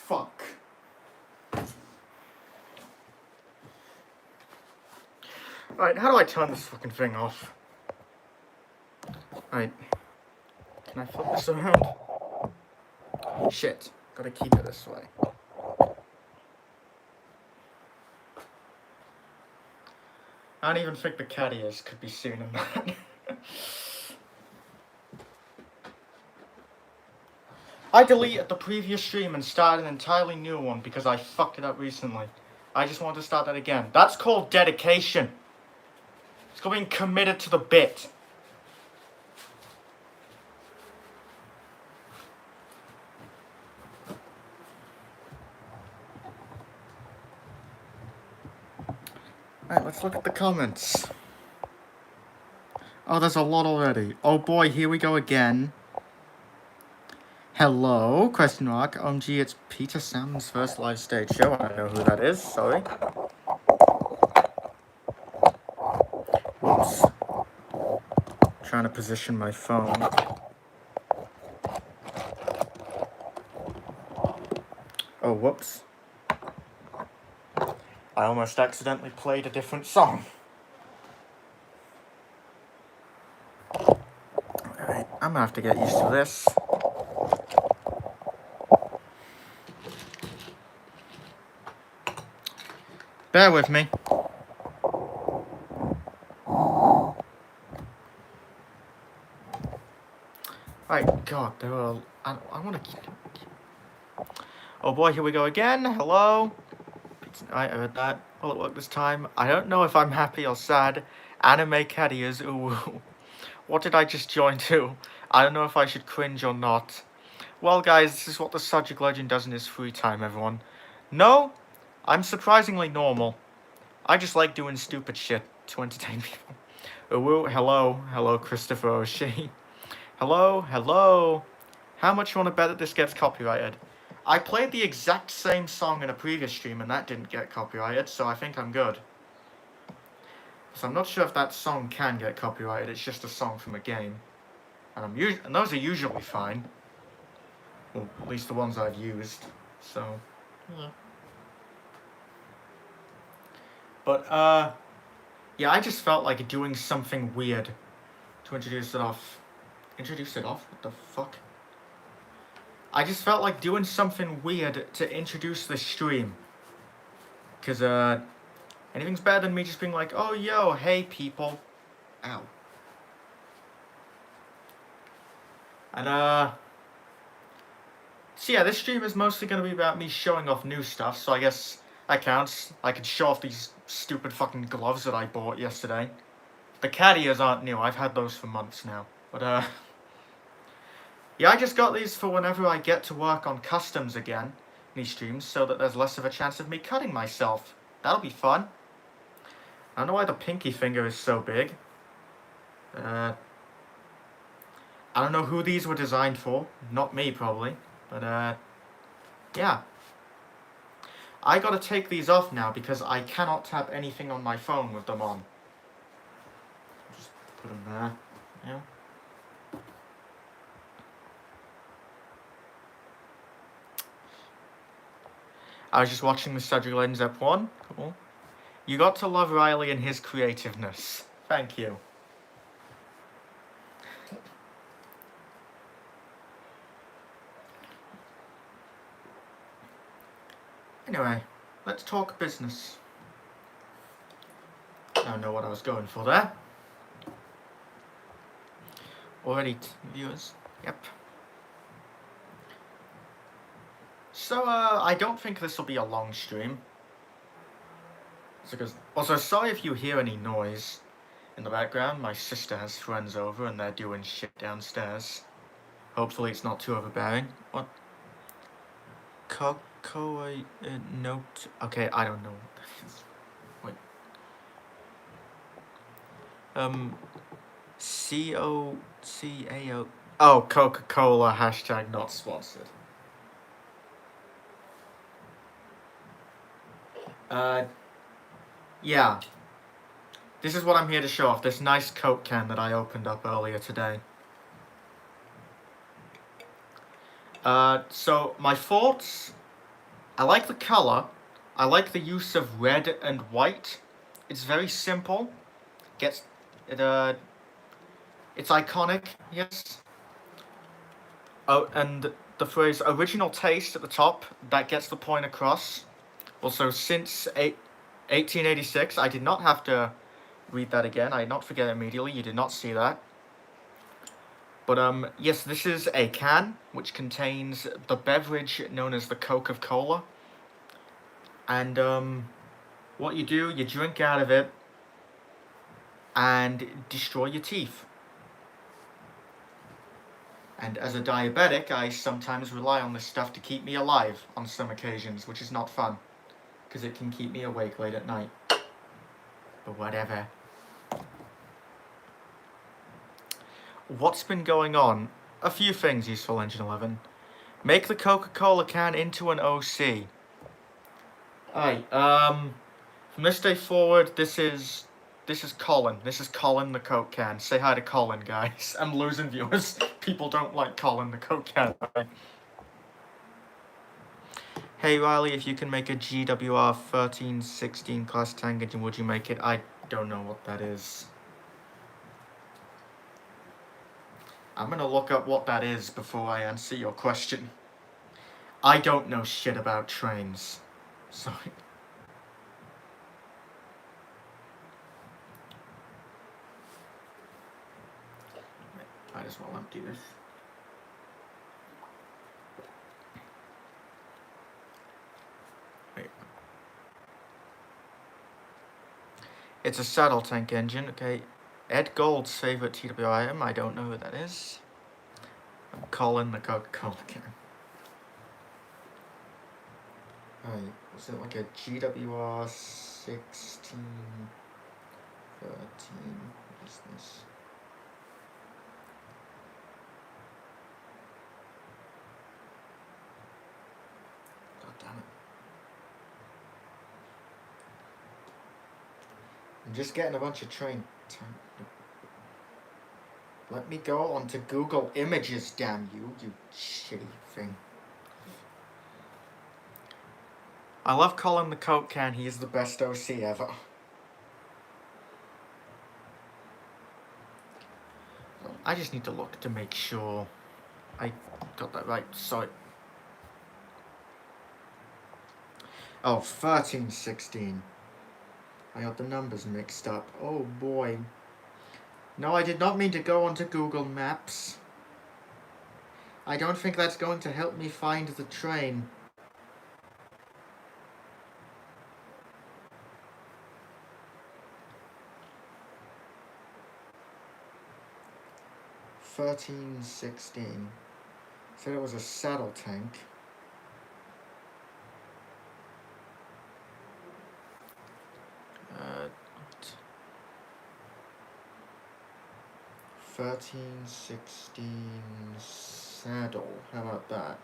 Fuck. Alright, how do I turn this fucking thing off? Alright. Can I flip this around? Shit. Gotta keep it this way. I don't even think the cat ears could be seen in that. I deleted the previous stream and started an entirely new one because I fucked it up recently. I just wanted to start that again. That's called dedication. It's called being committed to the bit. Alright, let's look at the comments. Oh, there's a lot already. Oh boy, here we go again. Hello, question mark. OMG, it's Peter Sam's first live stage show. I know who that is, sorry. Whoops. Trying to position my phone. Oh, whoops. I almost accidentally played a different song. Alright, I'm gonna have to get used to this. Bear with me. Alright, God, there are... I want to keep... Oh boy, here we go again. Hello. I heard that. Will it work this time? I don't know if I'm happy or sad. Anime cat ears. Ooh. What did I just join to? I don't know if I should cringe or not. Well, guys, this is what the Subject Legend does in his free time, everyone. No, I'm surprisingly normal. I just like doing stupid shit to entertain people. Ooh, hello, Christopher O'Shea. Hello. How much you want to bet that this gets copyrighted? I played the exact same song in a previous stream and that didn't get copyrighted, so I think I'm good. So I'm not sure if that song can get copyrighted, it's just a song from a game. And those are usually fine. Well, at least the ones I've used, so... Yeah. But, yeah, I just felt like doing something weird to introduce it off. Introduce it off? What the fuck? I just felt like doing something weird to introduce the stream. Because, anything's better than me just being like, oh, yo, hey, people. Ow. And, so yeah, this stream is mostly going to be about me showing off new stuff, so I guess that counts. I could show off these stupid fucking gloves that I bought yesterday. The cat ears aren't new, I've had those for months now. But, yeah, I just got these for whenever I get to work on customs again in these streams, so that there's less of a chance of me cutting myself. That'll be fun. I don't know why the pinky finger is so big. I don't know who these were designed for. Not me, probably. But, yeah. I gotta take these off now because I cannot tap anything on my phone with them on. Just put them there. Yeah. I was just watching the Cedric Lens F1. Cool. You got to love Riley and his creativeness. Thank you. Anyway, let's talk business. I don't know what I was going for there. Already viewers. Yep. So, I don't think this will be a long stream. Also, sorry if you hear any noise in the background. My sister has friends over and they're doing shit downstairs. Hopefully it's not too overbearing. What? Cocoa note? Okay, I don't know what that is. Wait. C-O-C-A-O... Oh, Coca-Cola, hashtag not sponsored. Yeah. This is what I'm here to show off, this nice Coke can that I opened up earlier today. So, my thoughts... I like the colour. I like the use of red and white. It's very simple. It's iconic, yes. Oh, and the phrase original taste at the top, that gets the point across. Also, since 1886, I did not have to read that again. I did not forget immediately. You did not see that. But, yes, this is a can, which contains the beverage known as the Coca-Cola. And, what you do, you drink out of it and destroy your teeth. And as a diabetic, I sometimes rely on this stuff to keep me alive on some occasions, which is not fun, because it can keep me awake late at night. But whatever. What's been going on? A few things, Useful Engine 11. Make the Coca-Cola can into an OC. Alright, from this day forward, this is Colin. This is Colin the Coke can. Say hi to Colin, guys. I'm losing viewers. People don't like Colin the Coke can. Hey Riley, if you can make a GWR 1316 class tank engine, would you make it? I don't know what that is. I'm gonna look up what that is before I answer your question. I don't know shit about trains. Sorry. Might as well empty this. Wait. It's a saddle tank engine, okay. Ed Gold's favourite TWI item, I don't know who that is. I'm calling the Coca-Cola can. Alright, was it like a GWR 16, 13, what is this? God damn it. I'm just getting a bunch of train time. Let me go onto Google Images, damn you, you shitty thing. I love Colin the Coke can, he is the best OC ever. I just need to look to make sure I got that right, sorry. Oh, 1316. I got the numbers mixed up, oh boy. No, I did not mean to go onto Google Maps. I don't think that's going to help me find the train. $13.16. Said it was a saddle tank. 1316 saddle. How about that?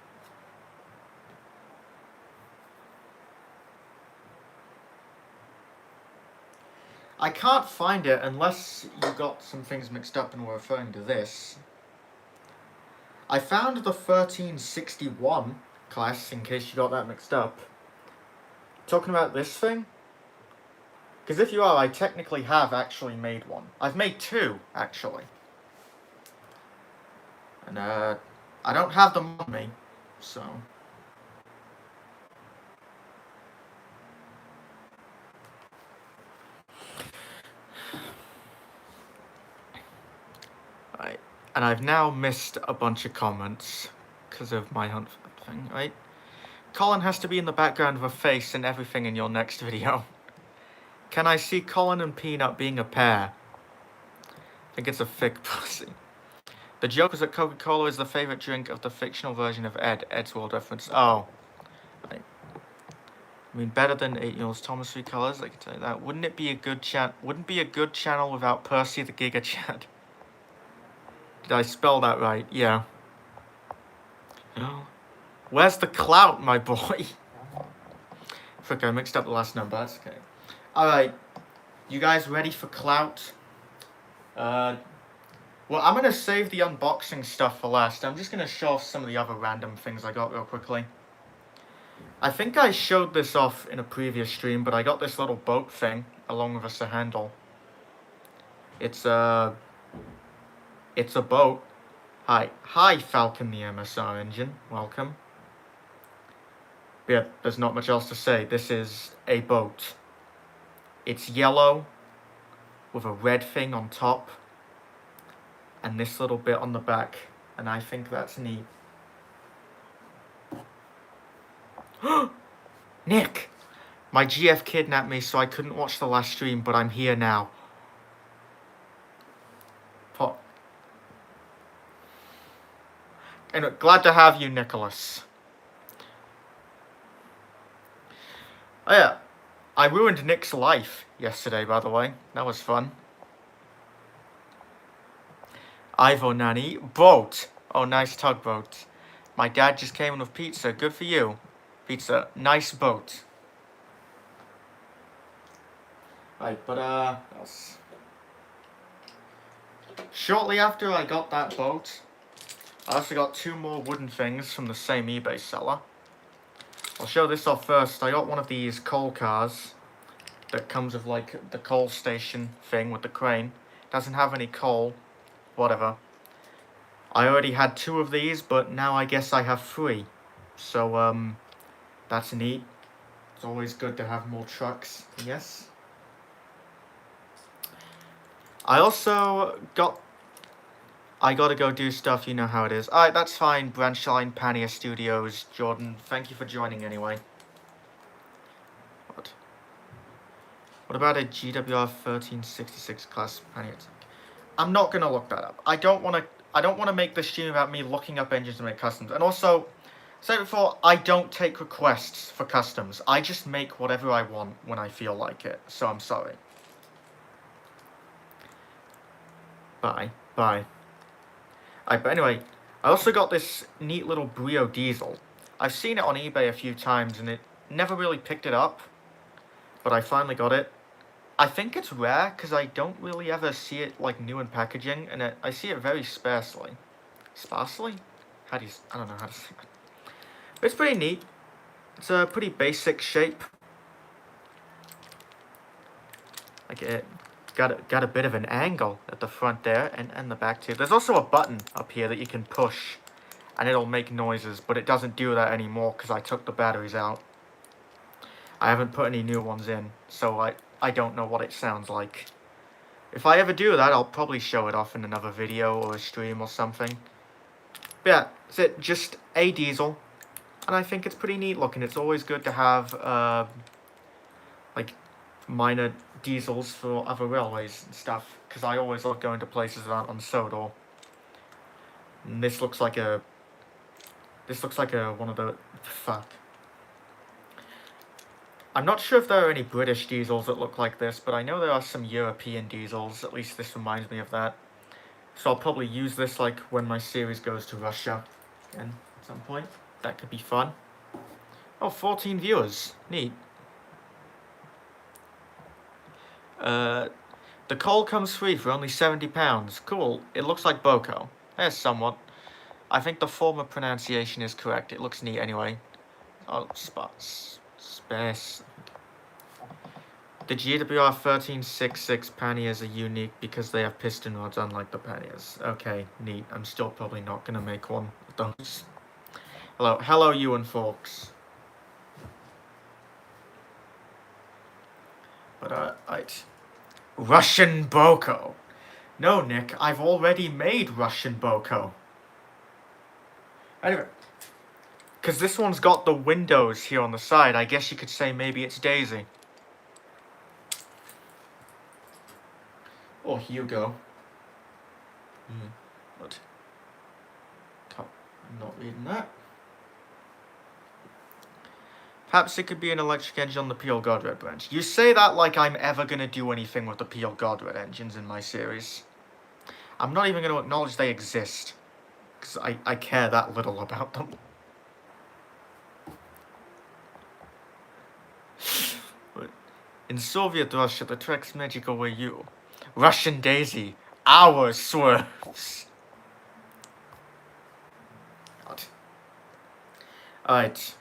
I can't find it unless you got some things mixed up and were referring to this. I found the 1361 class, in case you got that mixed up. Talking about this thing? Because if you are, I technically have actually made one. I've made two, actually. And, I don't have them on me, so... Right. And I've now missed a bunch of comments because of my hunt thing, right? Colin has to be in the background of a face and everything in your next video. Can I see Colin and Peanut being a pair? I think it's a thick pussy. The joke is that Coca-Cola is the favourite drink of the fictional version of Ed. Ed's world reference. Oh. Right. I mean, better than 8-year-old's Thomas Three Colors, I can tell you that. Wouldn't it be a good wouldn't be a good channel without Percy the Giga Chad? Did I spell that right? Yeah. Where's the clout, my boy? Frick, I mixed up the last number. That's okay. Alright. You guys ready for clout? Well, I'm going to save the unboxing stuff for last. I'm just going to show off some of the other random things I got real quickly. I think I showed this off in a previous stream, but I got this little boat thing along with a handle. It's a boat. Hi, Falcon the MSR engine. Welcome. Yeah, there's not much else to say. This is a boat. It's yellow with a red thing on top and this little bit on the back, and I think that's neat. Nick! My GF kidnapped me, so I couldn't watch the last stream, but I'm here now. And glad to have you, Nicholas. Oh yeah, I ruined Nick's life yesterday, by the way. That was fun. Ivo Nanny. Boat. Oh, nice tugboat. My dad just came in with pizza. Good for you. Pizza. Nice boat. Right, but shortly after I got that boat, I also got two more wooden things from the same eBay seller. I'll show this off first. I got one of these coal cars that comes with like the coal station thing with the crane. Doesn't have any coal. Whatever. I already had two of these, but now I guess I have three. So, that's neat. It's always good to have more trucks, yes. I also I gotta go do stuff, you know how it is. Alright, that's fine, Branchline Pania Studios. Jordan, thank you for joining anyway. What about a GWR 1366 class Pania? I'm not gonna look that up. I don't wanna make this stream about me looking up engines to make customs. And also, said before, I don't take requests for customs. I just make whatever I want when I feel like it. So I'm sorry. Bye. But anyway, I also got this neat little Brio diesel. I've seen it on eBay a few times and it never really picked it up. But I finally got it. I think it's rare because I don't really ever see it like new in packaging, and I see it very sparsely. Sparsely? I don't know how to say it. But it's pretty neat. It's a pretty basic shape. Like it got a bit of an angle at the front there and the back too. There's also a button up here that you can push and it'll make noises, but it doesn't do that anymore because I took the batteries out. I haven't put any new ones in, so I don't know what it sounds like. If I ever do that, I'll probably show it off in another video or a stream or something. But yeah, that's it. Just a diesel. And I think it's pretty neat looking. It's always good to have, like, minor diesels for other railways and stuff. Because I always love going to places that aren't on Sodor. And this looks like a one of the... Fuck. I'm not sure if there are any British diesels that look like this, but I know there are some European diesels. At least this reminds me of that. So I'll probably use this like when my series goes to Russia again at some point. That could be fun. Oh, 14 viewers. Neat. The coal comes free for only £70. Cool. It looks like Boko. There's somewhat. I think the former pronunciation is correct. It looks neat anyway. Oh, space. The GWR 1366 panniers are unique because they have piston rods unlike the panniers. Okay, neat. I'm still probably not gonna make one of those. Hello you and folks. But, right. Russian Boko. No, Nick, I've already made Russian Boko. Anyway. Because this one's got the windows here on the side. I guess you could say maybe it's Daisy. Or Hugo. What? I'm not reading that. Perhaps it could be an electric engine on the Peel Godred branch. You say that like I'm ever going to do anything with the Peel Godred engines in my series. I'm not even going to acknowledge they exist. Because I care that little about them. In Soviet Russia, the track's magical were you. Russian Daisy. Our swerves. God. Alright.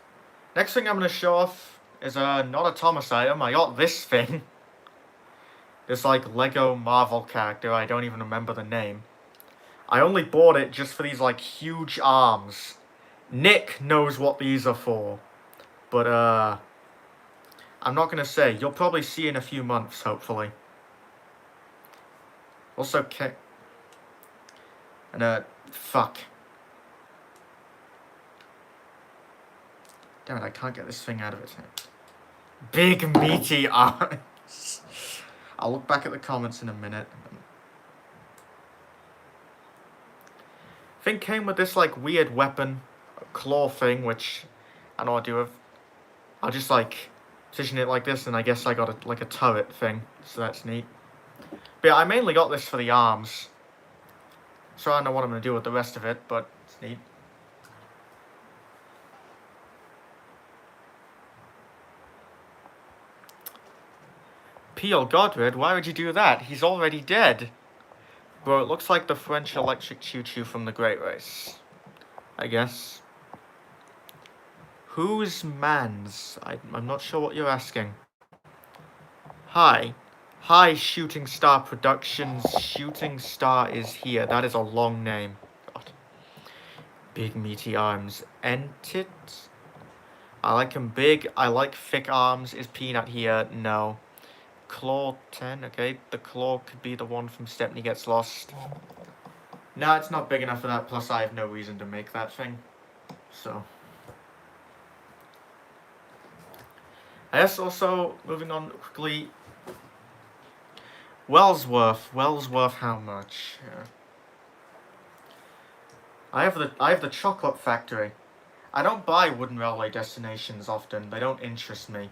Next thing I'm going to show off is not a Thomas item. I got this thing. This like Lego Marvel character. I don't even remember the name. I only bought it just for these like huge arms. Nick knows what these are for. But I'm not going to say. You'll probably see in a few months, hopefully. Also, and fuck. Damn it, I can't get this thing out of its head. Big meaty arms. I'll look back at the comments in a minute. Thing came with this like weird weapon claw thing, which I don't know what to do with. I'll just like position it like this, and I guess I got like a turret thing, so that's neat. But yeah, I mainly got this for the arms, so I don't know what I'm going to do with the rest of it, but it's neat. Peel Godred, why would you do that? He's already dead. Bro, it looks like the French electric choo-choo from the Great Race. I guess. Who's Mans? I'm not sure what you're asking. Hi. Hi, Shooting Star Productions. Shooting Star is here. That is a long name. God. Big meaty arms. Entit? I like him big. I like thick arms. Is Peanut here? No. Claw 10. Okay, the claw could be the one from Stepney Gets Lost. No, it's not big enough for that. Plus, I have no reason to make that thing. So. I guess also, moving on quickly. Wellsworth, how much? Yeah. I have the chocolate factory. I don't buy wooden railway destinations often. They don't interest me.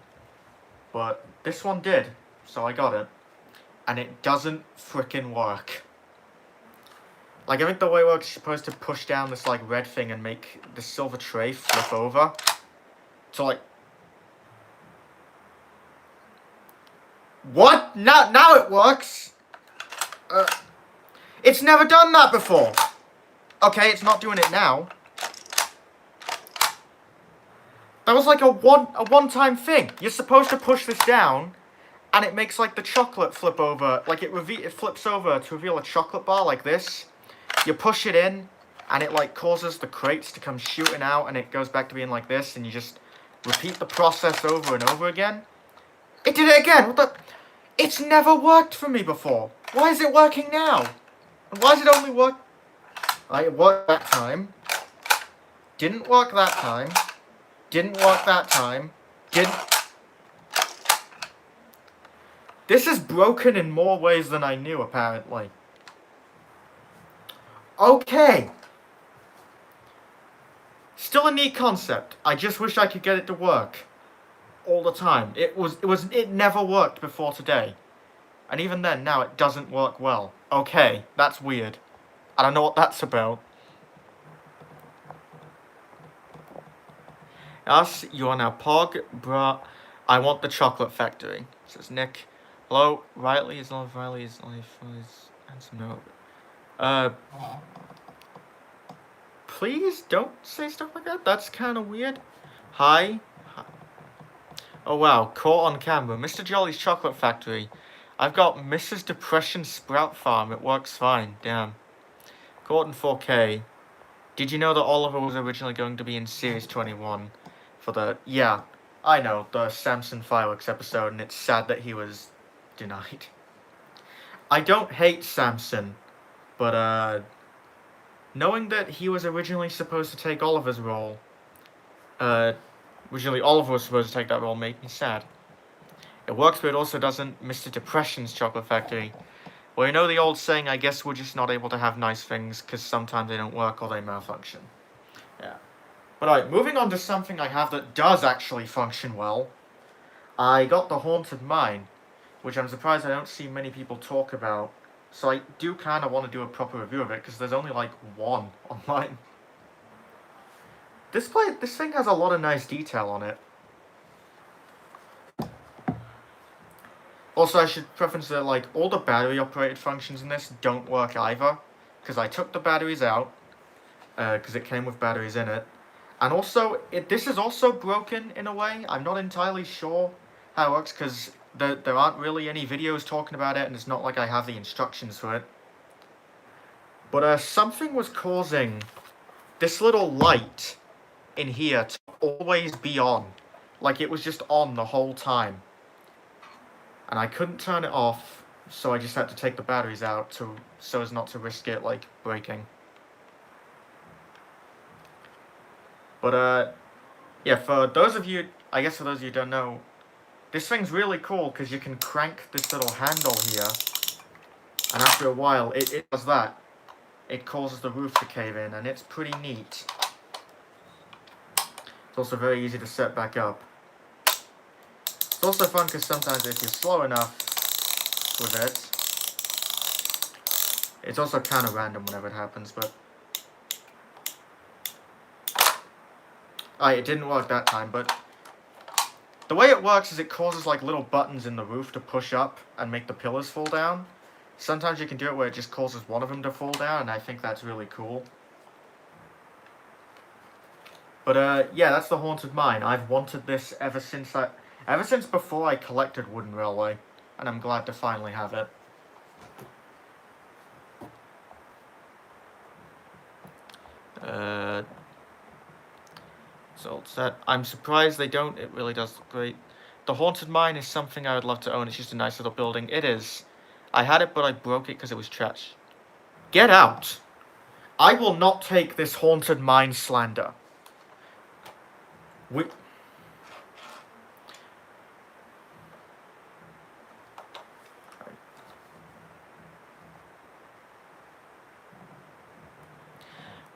But this one did, so I got it. And it doesn't frickin' work. Like, I think the way it works, you're supposed to push down this, like, red thing and make the silver tray flip over. So, like... What? Now it works! It's never done that before! Okay, it's not doing it now. That was like a one-time thing. You're supposed to push this down, and it makes like the chocolate flip over. Like it flips over to reveal a chocolate bar like this. You push it in, and it like causes the crates to come shooting out, and it goes back to being like this, and you just repeat the process over and over again. It did it again. What the? It's never worked for me before. Why is it working now? And why does it only work? It worked that time. Didn't work that time. Didn't work that time. Didn't... This is broken in more ways than I knew, apparently. Okay. Still a neat concept. I just wish I could get it to work. All the time. It never worked before today. And even then, now it doesn't work well. Okay, that's weird. I don't know what that's about. Us, you are now Pog, bruh. I want the chocolate factory, says Nick. Hello, Riley is not Riley is only handsome no. Please don't say stuff like that. That's kind of weird. Hi. Oh wow, caught on camera. Mr. Jolly's Chocolate Factory. I've got Mrs. Depression Sprout Farm. It works fine. Damn. Caught in 4K. Did you know that Oliver was originally going to be in Series 21 for the... Yeah, I know, the Samson Fireworks episode, and it's sad that he was denied. I don't hate Samson, but, knowing that he was originally supposed to take Oliver's role, originally Oliver was supposed to take that role made me sad. It works, but it also doesn't. Mr. Depression's Chocolate Factory. Well, you know the old saying, I guess we're just not able to have nice things because sometimes they don't work or they malfunction. Yeah. But alright, moving on to something I have that does actually function well. I got the Haunted Mine, which I'm surprised I don't see many people talk about. So I do kind of want to do a proper review of it because there's only like one online. This thing has a lot of nice detail on it. Also, I should preference that, like, all the battery-operated functions in this don't work either, because I took the batteries out, because it came with batteries in it. And also, this is also broken in a way. I'm not entirely sure how it works, because there aren't really any videos talking about it, and it's not like I have the instructions for it. But, something was causing this little light in here to always be on. Like, it was just on the whole time. And I couldn't turn it off, so I just had to take the batteries out so as not to risk it, like, breaking. But, yeah, for those of you who don't know, this thing's really cool, because you can crank this little handle here, and after a while, it does that. It causes the roof to cave in, and it's pretty neat. It's also very easy to set back up. It's also fun because sometimes if you're slow enough with it, it's also kind of random whenever it happens, but... it didn't work that time, but... The way it works is it causes like little buttons in the roof to push up and make the pillars fall down. Sometimes you can do it where it just causes one of them to fall down, and I think that's really cool. But, yeah, that's the Haunted Mine. I've wanted this ever since before I collected Wooden Railway, and I'm glad to finally have it. Results that I'm surprised they don't. It really does look great. The Haunted Mine is something I would love to own. It's just a nice little building. It is. I had it, but I broke it because it was trash. Get out! I will not take this Haunted Mine slander.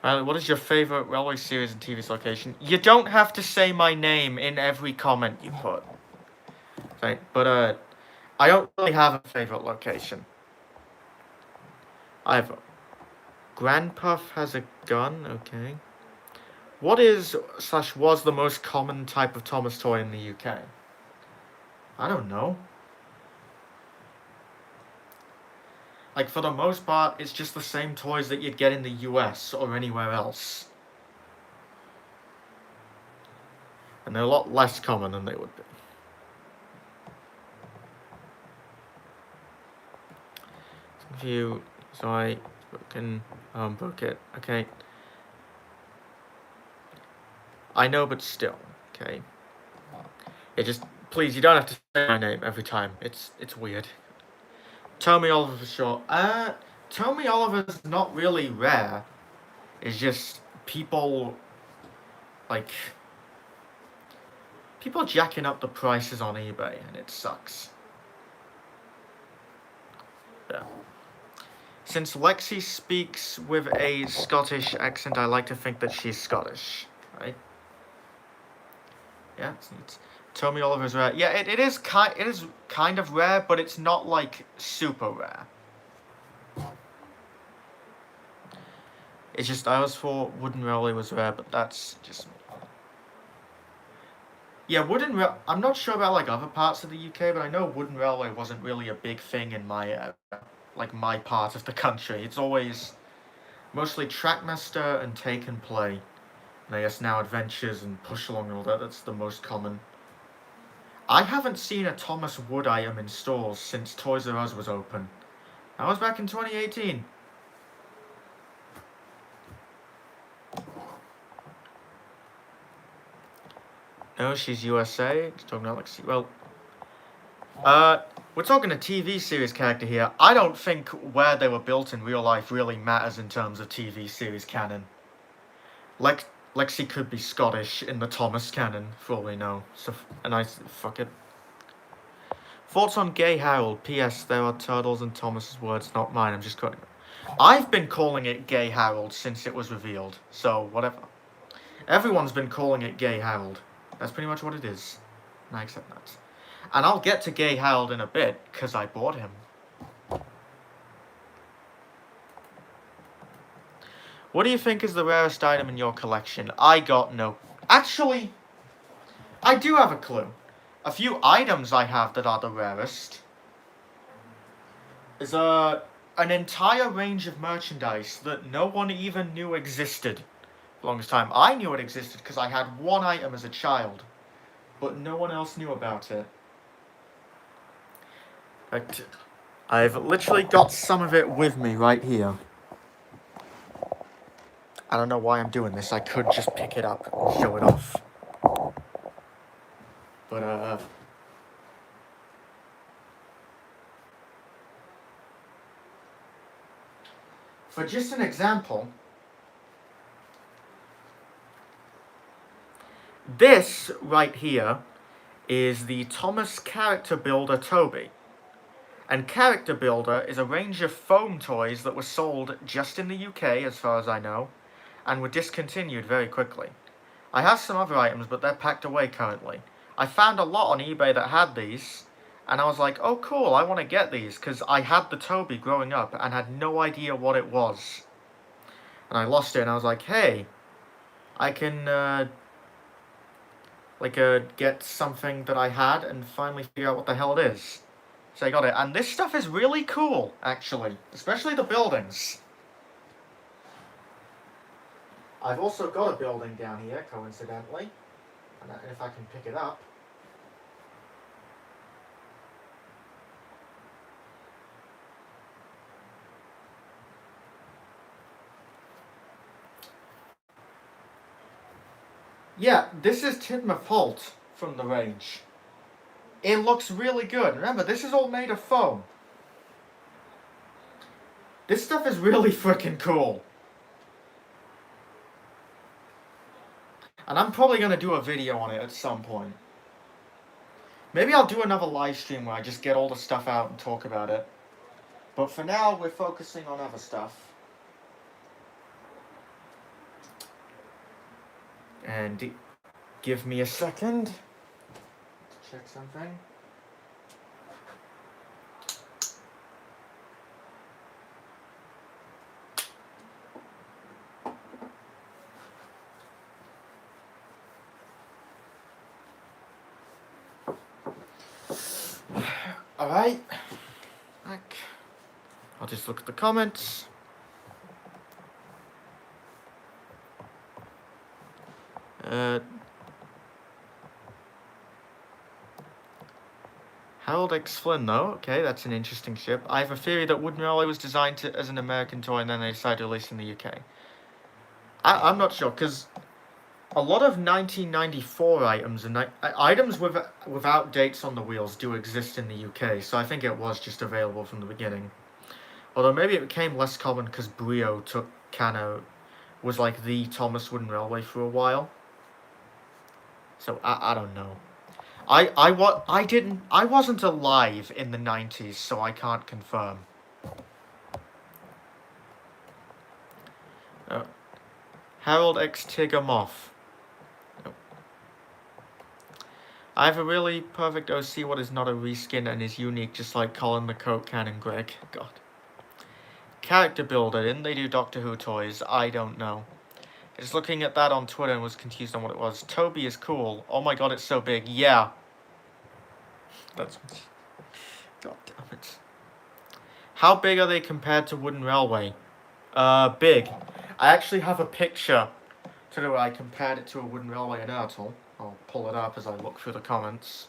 Riley, what is your favorite railway series and TV location? You don't have to say my name in every comment you put. Right, but, I don't really have a favorite location. I have... Grandpuff has a gun, okay. What is, / was the most common type of Thomas toy in the UK? I don't know. Like, for the most part, it's just the same toys that you'd get in the US or anywhere else. And they're a lot less common than they would be. View, sorry, broken, broke it, okay. I know, but still, okay. Please, you don't have to say my name every time. It's weird. Tommy Oliver for sure. Tommy Oliver's not really rare. It's just people jacking up the prices on eBay, and it sucks. Yeah. Since Lexi speaks with a Scottish accent, I like to think that she's Scottish, right? Yeah, it's neat. Tommy Oliver's rare. Yeah, it is kind of rare, but it's not like super rare. It's just I always thought wooden railway was rare, but that's just... Yeah, I'm not sure about like other parts of the UK, but I know wooden railway wasn't really a big thing in my like my part of the country. It's always mostly Trackmaster and Take and Play. And I guess now Adventures and Push Along and all that, that's the most common. I haven't seen a Thomas Wood item in stores since Toys R Us was open. That was back in 2018. No, she's USA. It's talking about like, well, we're talking a TV series character here. I don't think where they were built in real life really matters in terms of TV series canon. Lexi could be Scottish in the Thomas canon, for all we know. So, fuck it. Thoughts on Gay Harold? P.S. There are Turtles and Thomas's words, not mine. I'm just quoting. I've been calling it Gay Harold since it was revealed. So, whatever. Everyone's been calling it Gay Harold. That's pretty much what it is. And I accept that. And I'll get to Gay Harold in a bit, because I bought him. What do you think is the rarest item in your collection? I got no... Actually, I do have a clue. A few items I have that are the rarest is an entire range of merchandise that no one even knew existed for the longest time. I knew it existed because I had one item as a child, but no one else knew about it. In fact, I've literally got some of it with me right here. I don't know why I'm doing this. I could just pick it up and show it off. But, for just an example, this right here is the Thomas Character Builder Toby. And Character Builder is a range of foam toys that were sold just in the UK, as far as I know, and were discontinued very quickly. I have some other items, but they're packed away currently. I found a lot on eBay that had these, and I was like, oh cool, I want to get these, because I had the Toby growing up and had no idea what it was. And I lost it, and I was like, hey, I can, get something that I had and finally figure out what the hell it is. So I got it, and this stuff is really cool, actually, especially the buildings. I've also got a building down here, coincidentally, and if I can pick it up. Yeah, this is Tidmouth Holt from the range. It looks really good. Remember, this is all made of foam. This stuff is really freaking cool. And I'm probably going to do a video on it at some point. Maybe I'll do another live stream where I just get all the stuff out and talk about it. But for now, we're focusing on other stuff. And give me a second to check something. Alright. Back. I'll just look at the comments. Harold X. Flynn, though. Okay, that's an interesting ship. I have a theory that Wooden Railway was designed as an American toy and then they decided to release in the UK. I'm not sure, because a lot of 1994 items and items without dates on the wheels do exist in the UK, so I think it was just available from the beginning. Although maybe it became less common because Brio was like the Thomas Wooden Railway for a while. So I don't know. I wasn't alive in the 90s, so I can't confirm. Harold X. Tigger Moth. I have a really perfect OC what is not a reskin and is unique, just like Colin the Coke Cannon Greg. God. character builder. Didn't they do Doctor Who toys? I don't know. Just looking at that on Twitter and was confused on what it was. Toby is cool. Oh my god, it's so big. Yeah. That's... God damn it. How big are they compared to Wooden Railway? Big. I actually have a picture to do where I compared it to a Wooden Railway in Ertl. I'll pull it up as I look through the comments.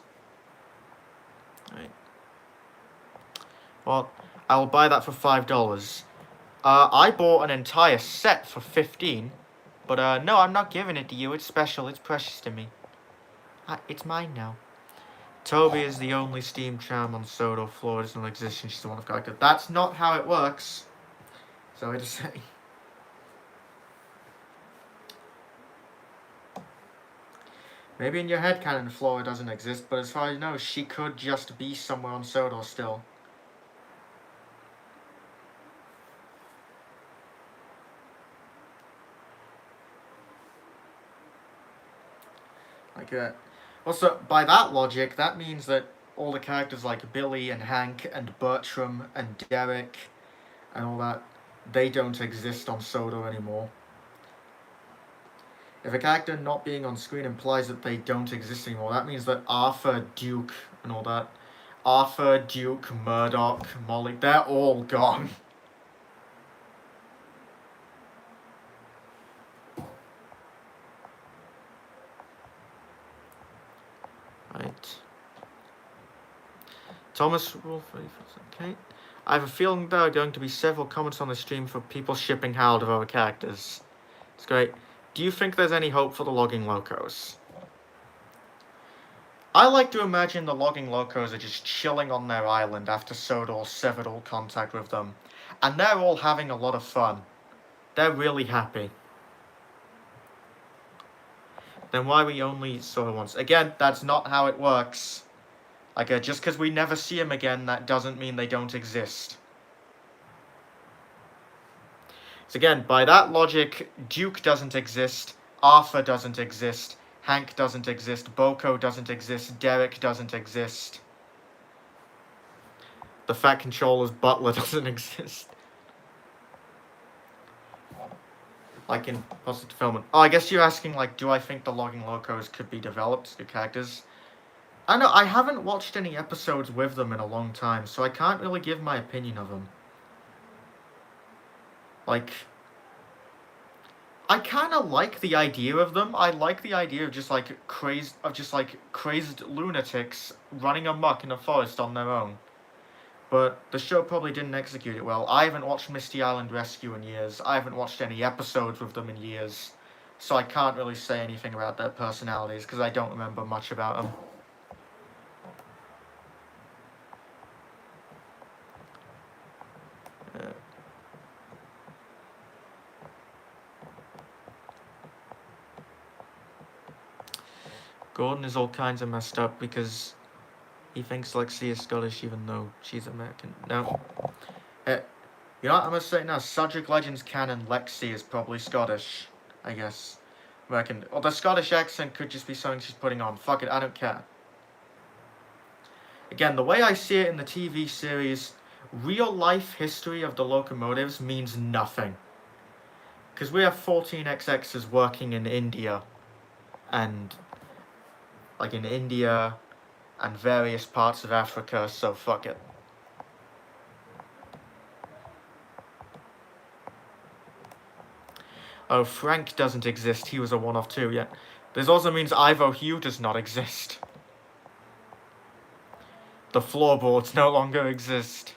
Right. Well, I'll buy that for $5. I bought an entire set for $15. But, no, I'm not giving it to you. It's special. It's precious to me. It's mine now. Toby is the only steam tram on Sodo floor. It doesn't exist and she's the one of character. That's not how it works. Sorry to say. Maybe in your headcanon Flora doesn't exist, but as far as I know, she could just be somewhere on Sodo still. Like, also, by that logic, that means that all the characters like Billy and Hank and Bertram and Derek and all that, they don't exist on Sodo anymore. If a character not being on screen implies that they don't exist anymore, that means that Arthur, Duke, and all that, Arthur, Duke, Murdoch, Molly, they're all gone. Right. Thomas Wolf, okay. I have a feeling there are going to be several comments on the stream for people shipping Harold of other characters. It's great. Do you think there's any hope for the logging locos? I like to imagine the logging locos are just chilling on their island after Sodor severed all contact with them. And they're all having a lot of fun. They're really happy. Then why we only saw her once? Again, that's not how it works. Like, just because we never see them again, that doesn't mean they don't exist. So again, by that logic, Duke doesn't exist, Arthur doesn't exist, Hank doesn't exist, Boko doesn't exist, Derek doesn't exist. The Fat Controller's butler doesn't exist. Like in positive development. Oh, I guess you're asking, like, do I think the logging locos could be developed as good characters? I know, I haven't watched any episodes with them in a long time, so I can't really give my opinion of them. Like, I kind of like the idea of them. I like the idea of just like crazed lunatics running amok in a forest on their own. But the show probably didn't execute it well. I haven't watched Misty Island Rescue in years. I haven't watched any episodes with them in years. So I can't really say anything about their personalities because I don't remember much about them. Gordon is all kinds of messed up because he thinks Lexi is Scottish even though she's American. No. You know what I'm going to say now? Subject Legends canon, Lexi is probably Scottish, I guess. American. Or the Scottish accent could just be something she's putting on. Fuck it, I don't care. Again, the way I see it in the TV series, real life history of the locomotives means nothing. Because we have 14XXs working in India. And like in India and various parts of Africa, so fuck it. Oh, Frank doesn't exist, he was a one-off too, yeah. This also means Ivo Hugh does not exist. The floorboards no longer exist.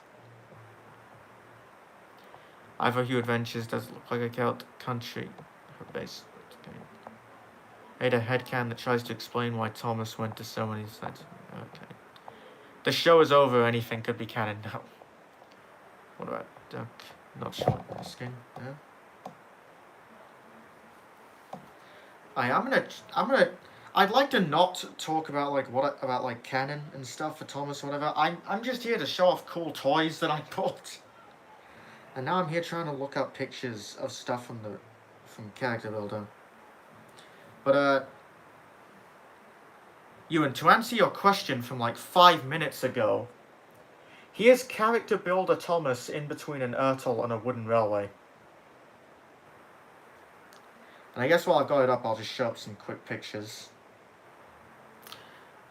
Ivo Hugh Adventures does look like a Celt country base. Made a headcanon that tries to explain why Thomas went to so many sites. Okay. The show is over, anything could be canon now. What about Duck? Not sure what skin. Yeah. I'd like to not talk about like canon and stuff for Thomas or whatever. I'm just here to show off cool toys that I bought. And now I'm here trying to look up pictures of stuff from Character Builder. But, Ewan, to answer your question from like 5 minutes ago, He is character builder Thomas in between an Ertl and a wooden railway. And I guess while I've got it up, I'll just show up some quick pictures.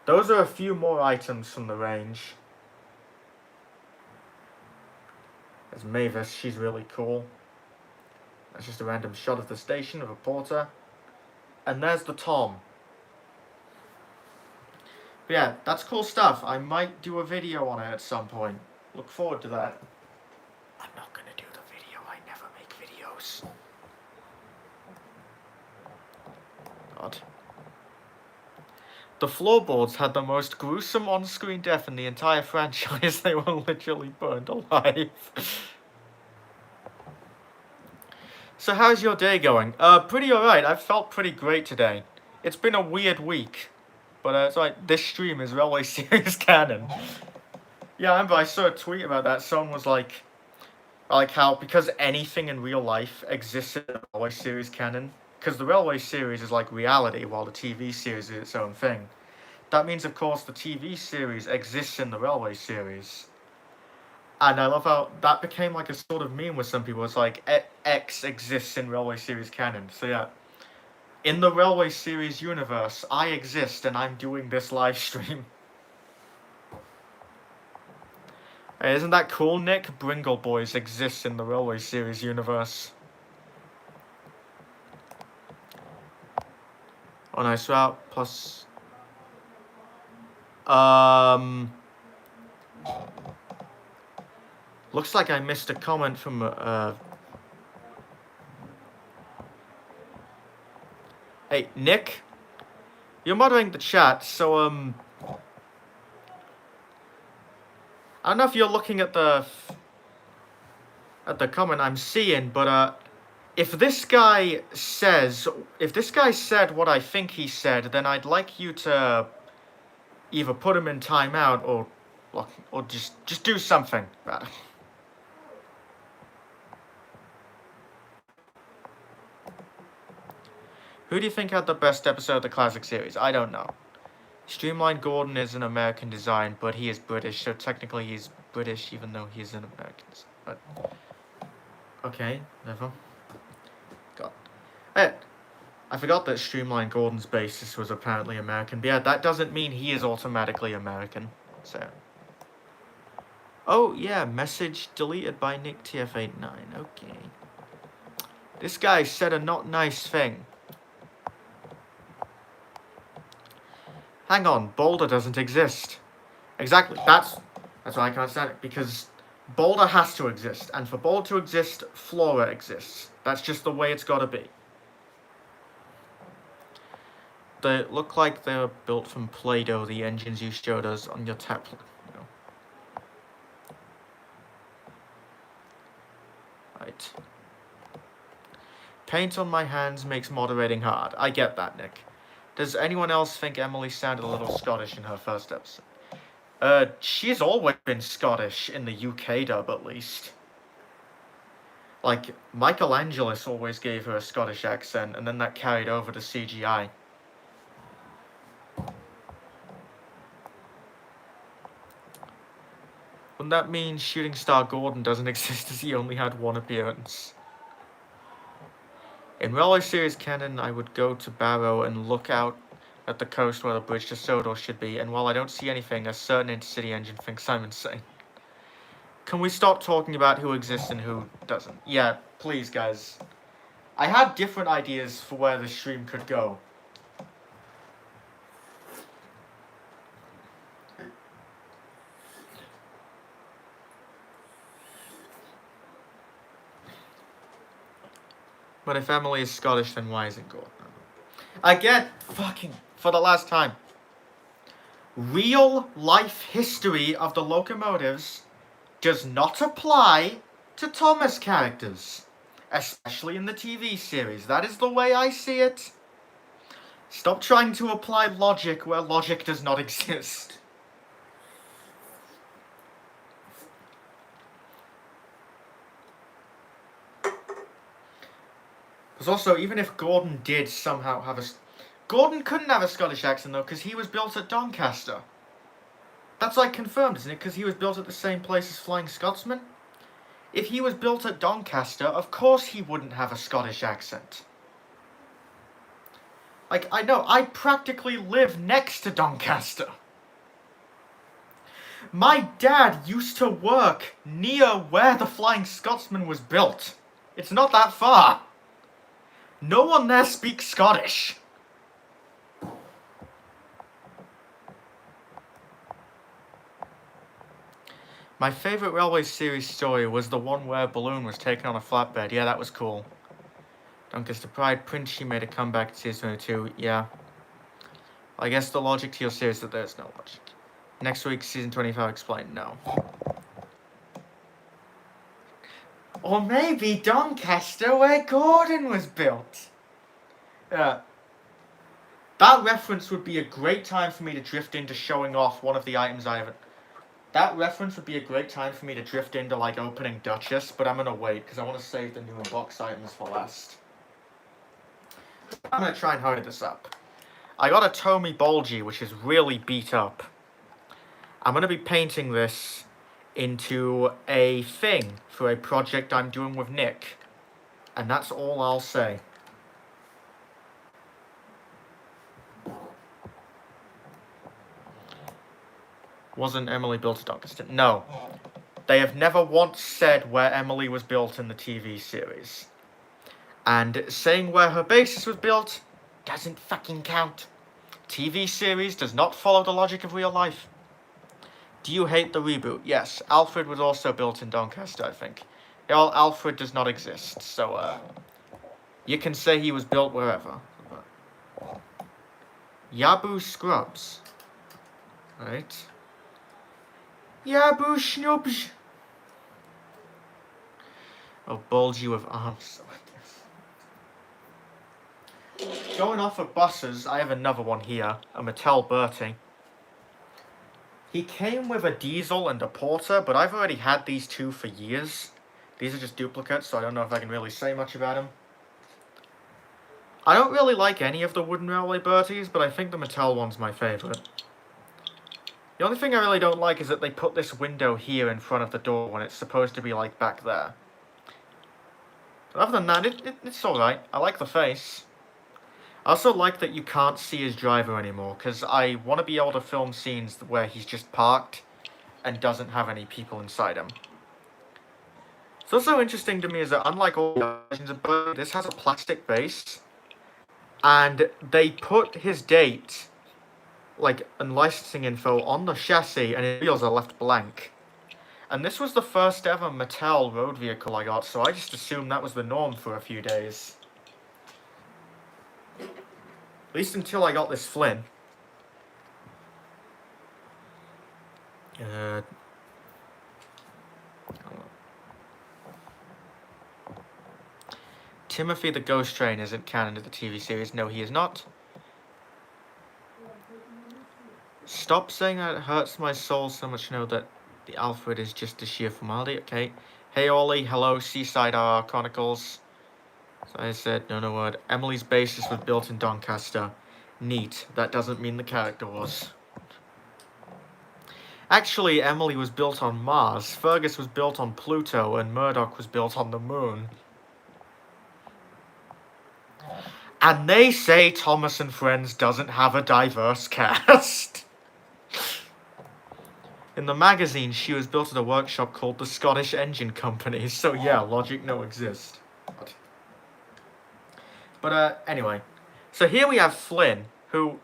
Those are a few more items from the range. There's Mavis, she's really cool. That's just a random shot of the station of a porter. And there's the Tom. But yeah, that's cool stuff. I might do a video on it at some point. Look forward to that. I'm not gonna do the video. I never make videos. God. The floorboards had the most gruesome on-screen death in the entire franchise. They were literally burned alive. So how's your day going? Pretty alright. I've felt pretty great today. It's been a weird week. But it's like, this stream is Railway Series canon. Yeah, I remember I saw a tweet about that. Someone was like how, because anything in real life exists in the Railway Series canon, because the Railway Series is like reality, while the TV series is its own thing. That means, of course, the TV series exists in the Railway Series. And I love how that became like a sort of meme with some people. It's like, X exists in Railway Series canon. So yeah. In the Railway Series universe, I exist and I'm doing this live stream. Hey, isn't that cool, Nick? Bringle Boys exists in the Railway Series universe. Oh, nice route, plus... Looks like I missed a comment from, Hey, Nick? You're moderating the chat, so, I don't know if you're looking at the comment I'm seeing, but, if this guy said what I think he said, then I'd like you to either put him in timeout or just do something about it. Who do you think had the best episode of the classic series? I don't know. Streamline Gordon is an American design, but he is British, so technically he's British even though he's an American. But okay, never. God. I forgot that Streamline Gordon's basis was apparently American, but yeah, that doesn't mean he is automatically American, so... Oh, yeah, message deleted by Nick TF89, okay. This guy said a not nice thing. Hang on, Boulder doesn't exist. Exactly, that's why I can't stand it, because Boulder has to exist, and for Boulder to exist, Flora exists. That's just the way it's gotta be. They look like they were built from Play-Doh, the engines you showed us on your tablet. No. Right. Paint on my hands makes moderating hard. I get that, Nick. Does anyone else think Emily sounded a little Scottish in her first episode? She's always been Scottish in the UK dub, at least. Like, Michael Angelis always gave her a Scottish accent, and then that carried over to CGI. Wouldn't that mean Shooting Star Gordon doesn't exist as he only had one appearance? In Railway Series canon, I would go to Barrow and look out at the coast where the bridge to Sodor should be, and while I don't see anything, a certain intercity engine thinks I'm insane. Can we stop talking about who exists and who doesn't? Yeah, please, guys. I had different ideas for where the stream could go. But if Emily is Scottish, then why isn't Gordon? Again, fucking, for the last time. Real life history of the locomotives does not apply to Thomas characters. Especially in the TV series. That is the way I see it. Stop trying to apply logic where logic does not exist. Because also, even if Gordon did somehow have a... Gordon couldn't have a Scottish accent, though, because he was built at Doncaster. That's like confirmed, isn't it? Because he was built at the same place as Flying Scotsman. If he was built at Doncaster, of course he wouldn't have a Scottish accent. Like, I know, I practically live next to Doncaster. My dad used to work near where the Flying Scotsman was built. It's not that far. No one there speaks Scottish. My favourite Railway series story was the one where a balloon was taken on a flatbed. Yeah, that was cool. Doncaster Pride, Prince, she made a comeback in season 22. Yeah. I guess the logic to your series is that there's no logic. Next week, season 25 explained. No. Or maybe Doncaster, where Gordon was built. Yeah. That reference would be a great time for me to drift into showing off one of the items I haven't. That reference would be a great time for me to drift into, like, opening Duchess, but I'm gonna wait, because I want to save the new unboxed items for last. I'm gonna try and hurry this up. I got a Tomy Bolgi, which is really beat up. I'm gonna be painting this into a thing for a project I'm doing with Nick. And that's all I'll say. Wasn't Emily built at Doncaster? No. They have never once said where Emily was built in the TV series. And saying where her basis was built doesn't fucking count. TV series does not follow the logic of real life. Do you hate the reboot? Yes. Alfred was also built in Doncaster, I think. Well, Alfred does not exist, so, you can say he was built wherever. Yabu Scrubs. Right. Yabu Schnubs. Oh, bulgy with arms. Going off of buses, I have another one here. A Mattel Bertie. He came with a diesel and a porter, but I've already had these two for years. These are just duplicates, so I don't know if I can really say much about him. I don't really like any of the wooden railway Berties, but I think the Mattel one's my favourite. The only thing I really don't like is that they put this window here in front of the door when it's supposed to be, like, back there. But other than that, it's alright. I like the face. I also like that you can't see his driver anymore, because I want to be able to film scenes where he's just parked and doesn't have any people inside him. What's also interesting to me is that unlike all the versions of Bertie, this has a plastic base, and they put his date, like, and licensing info on the chassis, and his wheels are left blank. And this was the first ever Mattel road vehicle I got, so I just assumed that was the norm for a few days. At least until I got this Flynn. Timothy the Ghost Train isn't canon to the TV series. No, he is not. Stop saying that, it hurts my soul so much to know that the Alfred is just a sheer formality. Okay. Hey Ollie, hello, Seaside RR Chronicles. So I said, no word. Emily's basis was built in Doncaster. Neat. That doesn't mean the character was. Actually, Emily was built on Mars, Fergus was built on Pluto, and Murdoch was built on the moon. And they say Thomas and Friends doesn't have a diverse cast. In the magazine, she was built at a workshop called the Scottish Engine Company, so yeah, logic no exist. But, anyway. So here we have Flynn, who...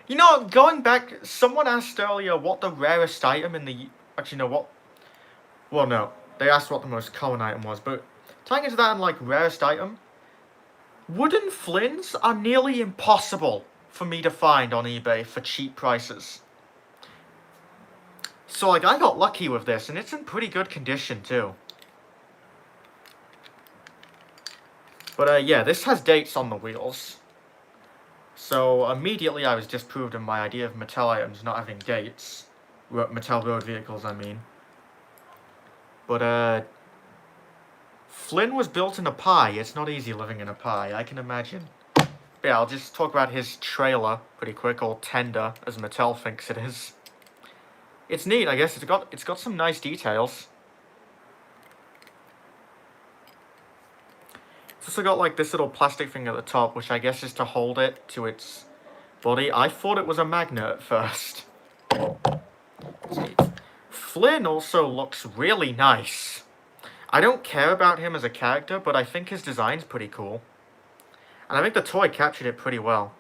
You know, going back, someone asked earlier what the rarest item in the... Actually, no, what... Well, no. They asked what the most common item was, but... Tying into that and, like, rarest item... Wooden Flynns are nearly impossible for me to find on eBay for cheap prices. So, like, I got lucky with this, and it's in pretty good condition, too. But, yeah, this has dates on the wheels. So, immediately I was disproved in my idea of Mattel items not having dates. Mattel road vehicles, I mean. But, Flynn was built in a pie. It's not easy living in a pie, I can imagine. But yeah, I'll just talk about his trailer pretty quick, or tender, as Mattel thinks it is. It's neat, I guess. It's got some nice details. It's also got like this little plastic thing at the top, which I guess is to hold it to its body. I thought it was a magnet at first. It's neat. Flynn also looks really nice. I don't care about him as a character, but I think his design's pretty cool. And I think the toy captured it pretty well.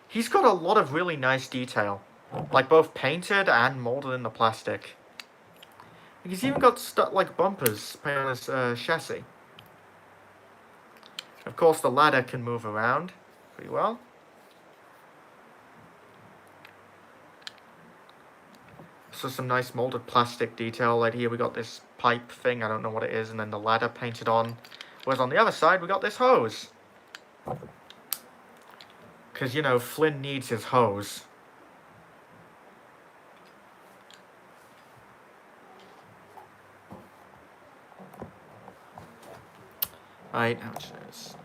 He's got a lot of really nice detail. Like both painted and molded in the plastic. He's even got stuff like bumpers painted on his chassis. Of course, the ladder can move around pretty well. So some nice molded plastic detail. Right here we got this pipe thing, I don't know what it is, and then the ladder painted on. Whereas on the other side we got this hose. Because, you know, Flynn needs his hose. Right, how much is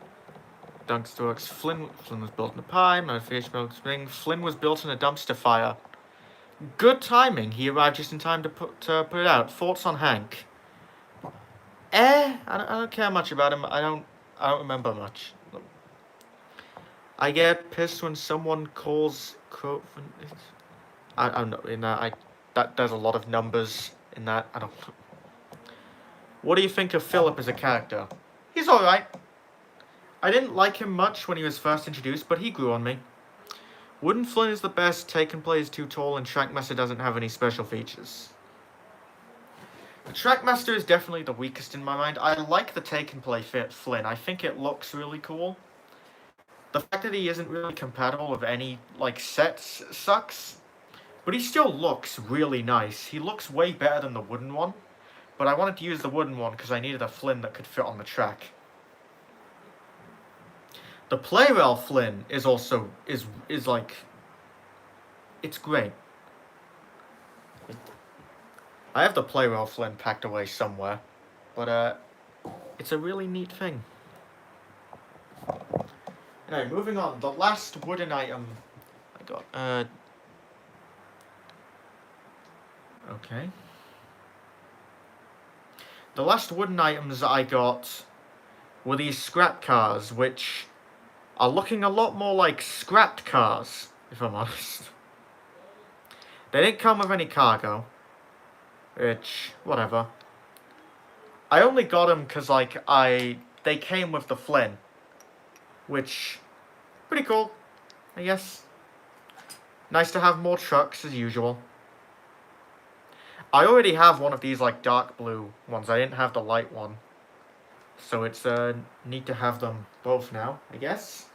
Dumpster works. Flynn was built in a pipe, no fish milk spring. Flynn was built in a dumpster fire. Good timing. He arrived just in time to put it out. Thoughts on Hank? I don't care much about him. I don't remember much. I get pissed when someone calls I don't know, in that there's a lot of numbers in that. I don't. What do you think of Philip as a character? He's alright. I didn't like him much when he was first introduced, but he grew on me. Wooden Flynn is the best, Taken Play is too tall, and Trackmaster doesn't have any special features. The Trackmaster is definitely the weakest in my mind. I like the Taken Play Flynn. I think it looks really cool. The fact that he isn't really compatible with any, like, sets sucks. But he still looks really nice. He looks way better than the wooden one. But I wanted to use the wooden one because I needed a Flynn that could fit on the track. The Playrail Flynn is also, is like, it's great. I have the Playrail Flynn packed away somewhere. But, it's a really neat thing. Anyway, moving on. The last wooden item I got, okay. The last wooden items I got were these scrap cars, which are looking a lot more like scrapped cars, if I'm honest. They didn't come with any cargo, which, whatever. I only got them because, like, they came with the Flynn, which, pretty cool, I guess. Nice to have more trucks, as usual. I already have one of these, like, dark blue ones. I didn't have the light one. So it's, neat to have them both now, I guess.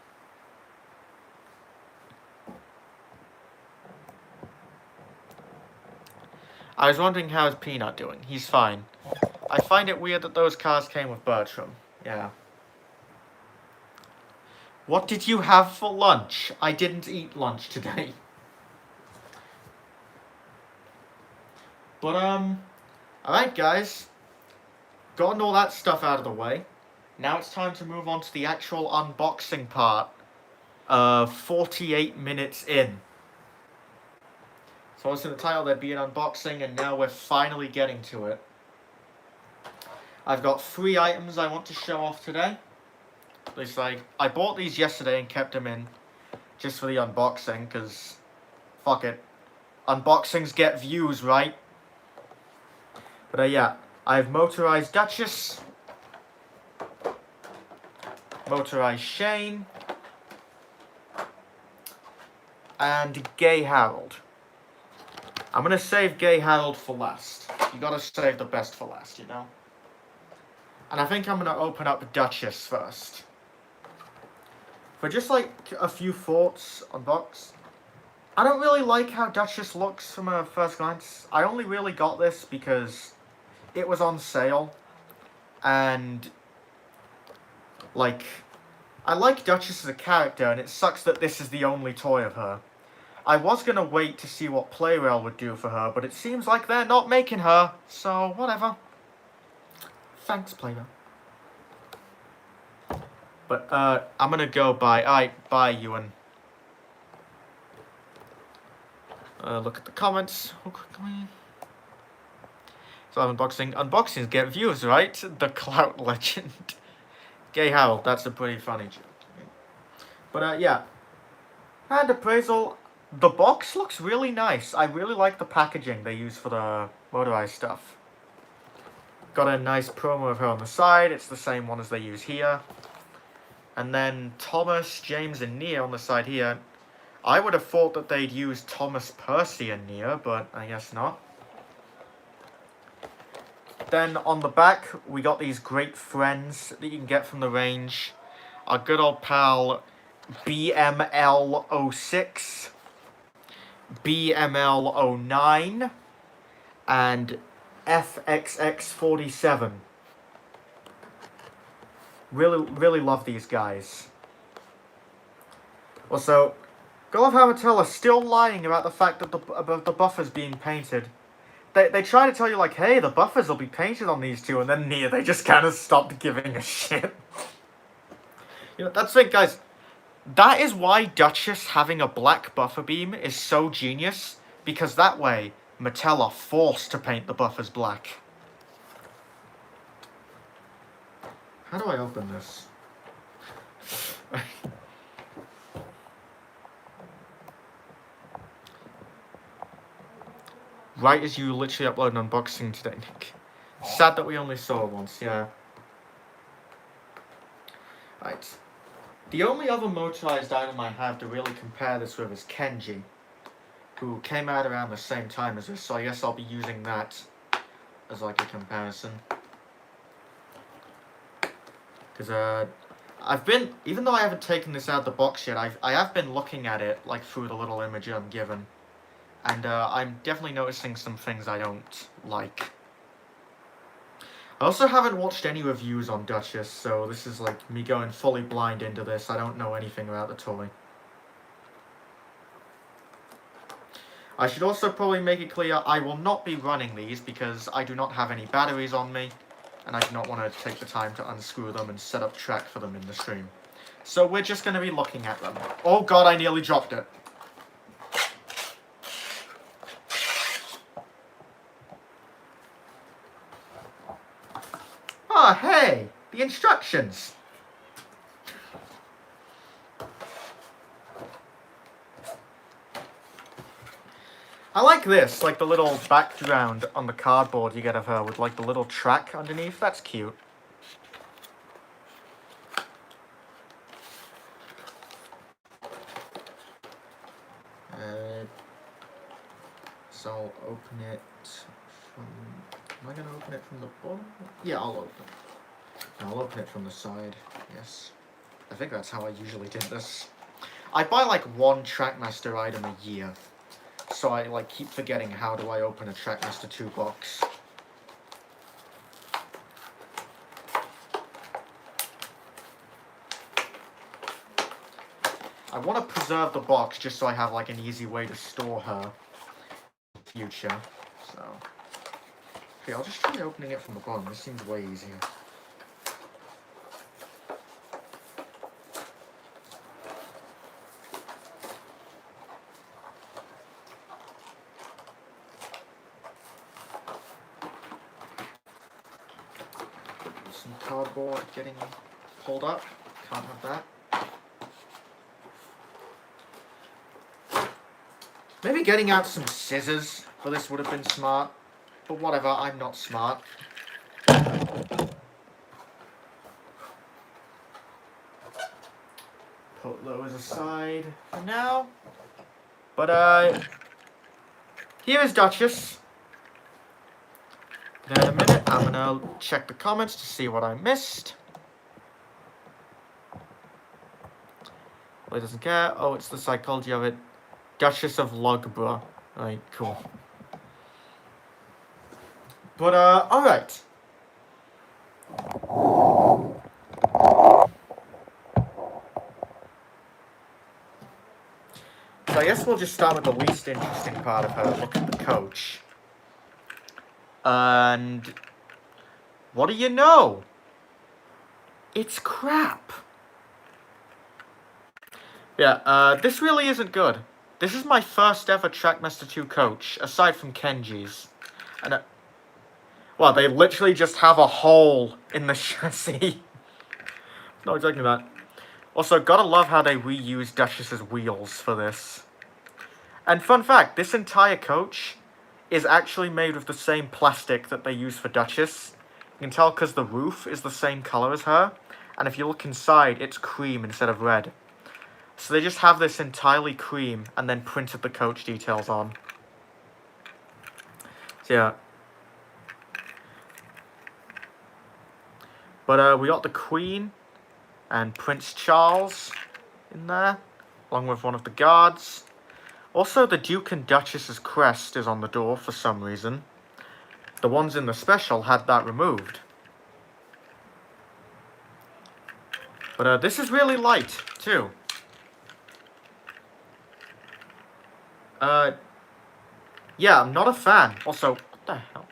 I was wondering how is Peanut doing. He's fine. I find it weird that those cars came with Bertram. Yeah. What did you have for lunch? I didn't eat lunch today. But, alright guys. Gotten all that stuff out of the way. Now it's time to move on to the actual unboxing part. 48 minutes in. So I was in the title, there'd be an unboxing, and now we're finally getting to it. I've got 3 items I want to show off today. At least I bought these yesterday and kept them in just for the unboxing, because fuck it. Unboxings get views, right? But yeah, I have Motorized Duchess, Motorized Shane, and Gay Harold. I'm gonna save Gay Harold for last. You gotta save the best for last, you know? And I think I'm gonna open up Duchess first. For just like a few thoughts on box. I don't really like how Duchess looks from a first glance. I only really got this because it was on sale. And, like, I like Duchess as a character, and it sucks that this is the only toy of her. I was gonna wait to see what Playrail would do for her, but it seems like they're not making her, so whatever. Thanks, Playrail. But, I'm gonna go bye, Ewan. Look at the comments real quickly. So unboxings get views, right? The clout legend. Gay Harold, that's a pretty funny joke. But yeah. And appraisal, the box looks really nice. I really like the packaging they use for the motorized stuff. Got a nice promo of her on the side. It's the same one as they use here. And then Thomas, James, and Nia on the side here. I would have thought that they'd use Thomas, Percy, and Nia, but I guess not. Then on the back, we got these great friends that you can get from the range. Our good old pal BML06, BML09, and FXX47. Really love these guys. Also, Golov Hamatel are still lying about the fact that about the buffers being painted. They try to tell you, like, hey, the buffers will be painted on these two, and then they just kind of stopped giving a shit. You know, that's it, guys. That is why Duchess having a black buffer beam is so genius, because that way, Mattel are forced to paint the buffers black. How do I open this? Right as you literally upload an unboxing today, Nick. Sad that we only saw it once, yeah. Right. The only other motorized item I have to really compare this with is Kenji, who came out around the same time as this, so I guess I'll be using that as like a comparison. Because, even though I haven't taken this out of the box yet, I have been looking at it, like, through the little image I'm given. And, I'm definitely noticing some things I don't like. I also haven't watched any reviews on Duchess, so this is, like, me going fully blind into this. I don't know anything about the toy. I should also probably make it clear I will not be running these because I do not have any batteries on me, and I do not want to take the time to unscrew them and set up track for them in the stream. So we're just going to be looking at them. Oh god, I nearly dropped it. Ah, hey! The instructions! I like this, like the little background on the cardboard you get of her with like the little track underneath. That's cute. So I'll open it from... Am I going to open it from the bottom? Yeah, I'll open it. I'll open it from the side, yes. I think that's how I usually did this. I buy like one Trackmaster item a year. So I like keep forgetting how do I open a Trackmaster 2 box. I want to preserve the box just so I have like an easy way to store her in the future. So, okay, I'll just try opening it from the bottom. This seems way easier. Some cardboard getting pulled up. Can't have that. Maybe getting out some scissors for this would have been smart. But whatever, I'm not smart. Put those aside for now. But, here is Duchess. In a minute, I'm gonna check the comments to see what I missed. Well, it doesn't care. Oh, it's the psychology of it. Duchess of Lugborough. Right, cool. But, alright. So I guess we'll just start with the least interesting part of her. Look at the coach. And what do you know? It's crap. Yeah, this really isn't good. This is my first ever Trackmaster 2 coach, aside from Kenji's. And Well, they literally just have a hole in the chassis. Not exactly that. Also, gotta love how they reused Duchess's wheels for this. And fun fact, this entire coach is actually made with the same plastic that they use for Duchess. You can tell because the roof is the same colour as her. And if you look inside, it's cream instead of red. So they just have this entirely cream and then printed the coach details on. So yeah. But we got the Queen and Prince Charles in there, along with one of the guards. Also, the Duke and Duchess's crest is on the door for some reason. The ones in the special had that removed. But this is really light, too. Yeah, I'm not a fan. Also, what the hell?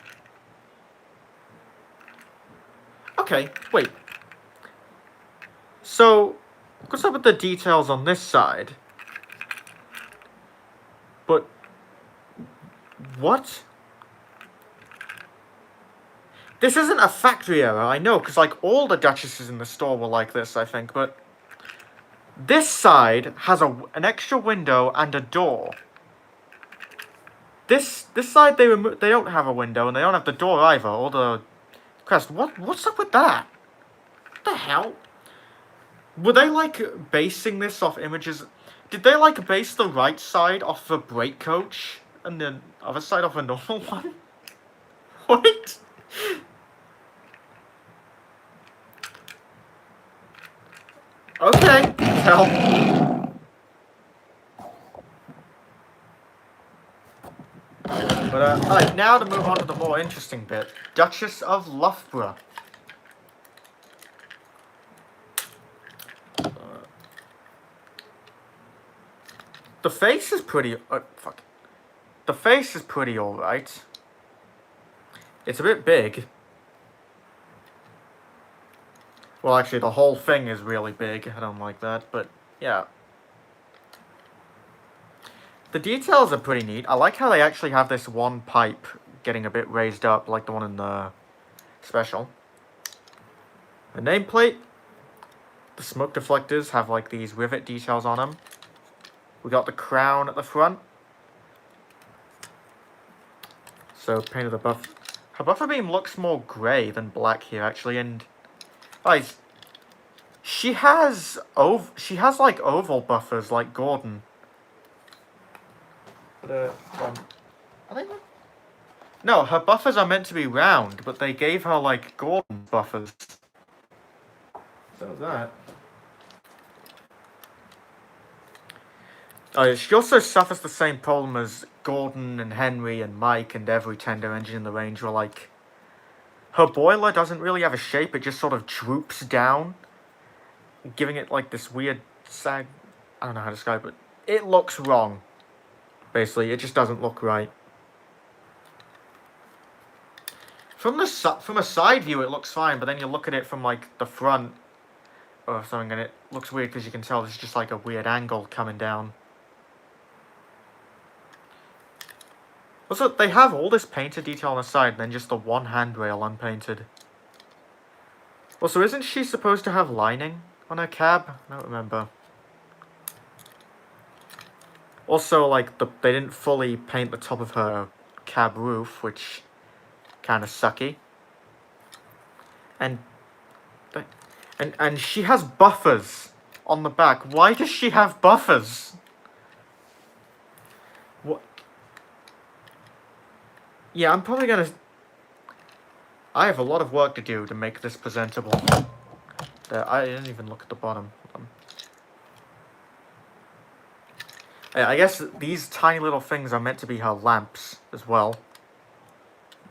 Okay, wait. So, what's up with the details on this side? But, what? This isn't a factory error, I know, because, like, all the Duchesses in the store were like this, I think, but this side has an extra window and a door. This side, they don't have a window, and they don't have the door either, or the crest. What's up with that? What the hell? Were they, like, basing this off images? Did they, like, base the right side off the brake coach, and the other side off a normal one? What? Okay, hell. But, alright, now to move on to the more interesting bit. Duchess of Loughborough. The face is pretty... fuck. The face is pretty alright. It's a bit big. Well, actually, the whole thing is really big. I don't like that, but yeah. The details are pretty neat. I like how they actually have this one pipe getting a bit raised up, like the one in the special. The nameplate. The smoke deflectors have, like, these rivet details on them. We got the crown at the front. So, painted the buff. Her buffer beam looks more grey than black here, actually, and... guys, she has like, oval buffers, like Gordon. But, are they not? No, her buffers are meant to be round, but they gave her, like, Gordon buffers. So that. She also suffers the same problem as Gordon and Henry and Mike and every tender engine in the range, where, like, her boiler doesn't really have a shape, it just sort of droops down, giving it, like, this weird sag. I don't know how to describe it. It looks wrong. Basically, it just doesn't look right. From a side view, it looks fine, but then you look at it from, like, the front or something, and it looks weird because you can tell there's just, like, a weird angle coming down. Also, they have all this painted detail on the side, and then just the one handrail unpainted. Also, isn't she supposed to have lining on her cab? I don't remember. Also, like, they didn't fully paint the top of her cab roof, which kind of sucky. And she has buffers on the back. Why does she have buffers? What? Yeah, I'm probably gonna... I have a lot of work to do to make this presentable. I didn't even look at the bottom. I guess these tiny little things are meant to be her lamps as well.